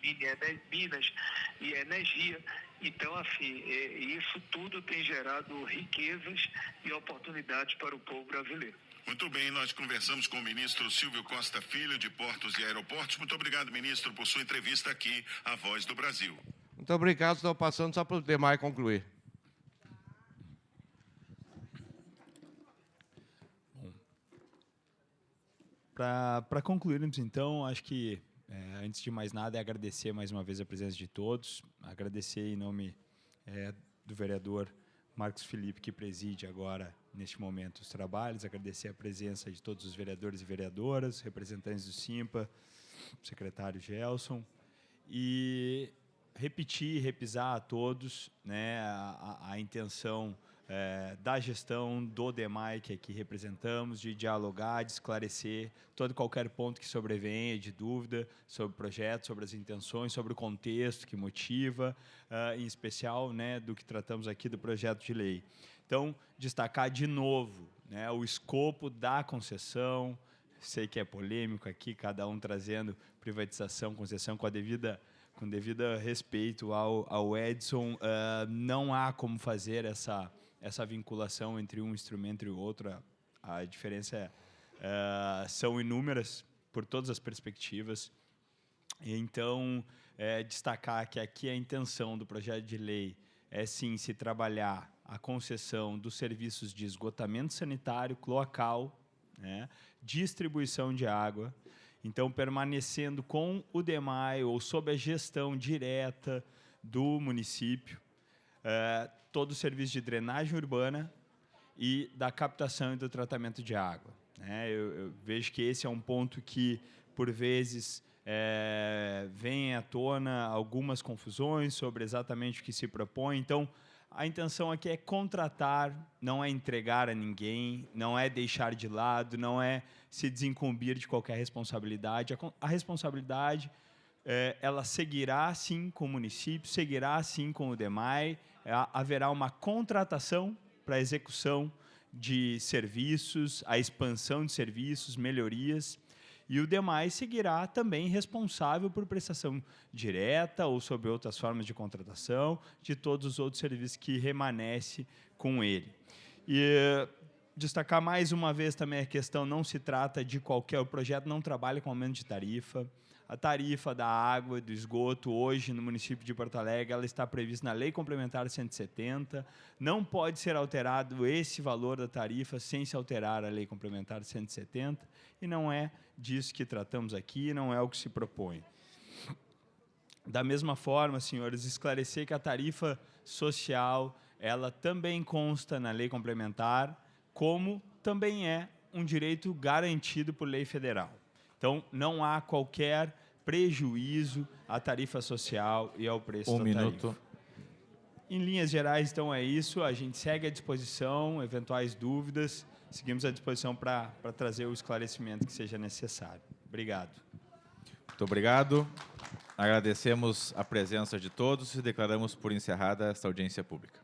minas e energia. Então, assim, isso tudo tem gerado riquezas e oportunidades para o povo brasileiro. Muito bem, nós conversamos com o ministro Silvio Costa Filho, de Portos e Aeroportos. Muito obrigado, ministro, por sua entrevista aqui à Voz do Brasil. Muito obrigado, estou passando só para o Demai concluir. Para concluirmos, então, acho que, antes de mais nada, é agradecer mais uma vez a presença de todos, agradecer em nome do vereador Marcos Felipe, que preside agora, neste momento, os trabalhos, agradecer a presença de todos os vereadores e vereadoras, representantes do Simpa, o secretário Gelson, e repisar a todos, né, a intenção da gestão do DEMAI, que aqui representamos, de dialogar, de esclarecer todo e qualquer ponto que sobrevenha de dúvida sobre o projeto, sobre as intenções, sobre o contexto que motiva, em especial, né, do que tratamos aqui do projeto de lei. Então, destacar de novo, né, o escopo da concessão. Sei que é polêmico aqui, cada um trazendo privatização, concessão com devido respeito ao Edson. Não há como fazer essa vinculação entre um instrumento e o outro. A diferença são inúmeras por todas as perspectivas. Então, destacar que aqui a intenção do projeto de lei é, sim, se trabalhar a concessão dos serviços de esgotamento sanitário, cloacal, né, distribuição de água. Então, permanecendo com o DEMAI ou sob a gestão direta do município, todo o serviço de drenagem urbana e da captação e do tratamento de água, né? Eu vejo que esse é um ponto que, por vezes, vem à tona algumas confusões sobre exatamente o que se propõe. Então, a intenção aqui é contratar, não é entregar a ninguém, não é deixar de lado, não é se desincumbir de qualquer responsabilidade. A responsabilidade, ela seguirá, sim, com o município, seguirá, sim, com o DEMAI. Haverá uma contratação para a execução de serviços, a expansão de serviços, melhorias. E o DEMAI seguirá também responsável por prestação direta ou sob outras formas de contratação de todos os outros serviços que remanescem com ele. E destacar mais uma vez também a questão, não se trata de o projeto não trabalha com aumento de tarifa. A tarifa da água e do esgoto hoje no município de Porto Alegre, ela está prevista na Lei Complementar 170. Não pode ser alterado esse valor da tarifa sem se alterar a Lei Complementar 170. E não é disso que tratamos aqui, não é o que se propõe. Da mesma forma, senhores, esclarecer que a tarifa social, ela também consta na Lei Complementar, como também é um direito garantido por lei federal. Então, não há qualquer prejuízo à tarifa social e ao preço da tarifa. Em linhas gerais, então, é isso. A gente segue à disposição, eventuais dúvidas, seguimos à disposição para trazer o esclarecimento que seja necessário. Obrigado. Muito obrigado. Agradecemos a presença de todos e declaramos por encerrada esta audiência pública.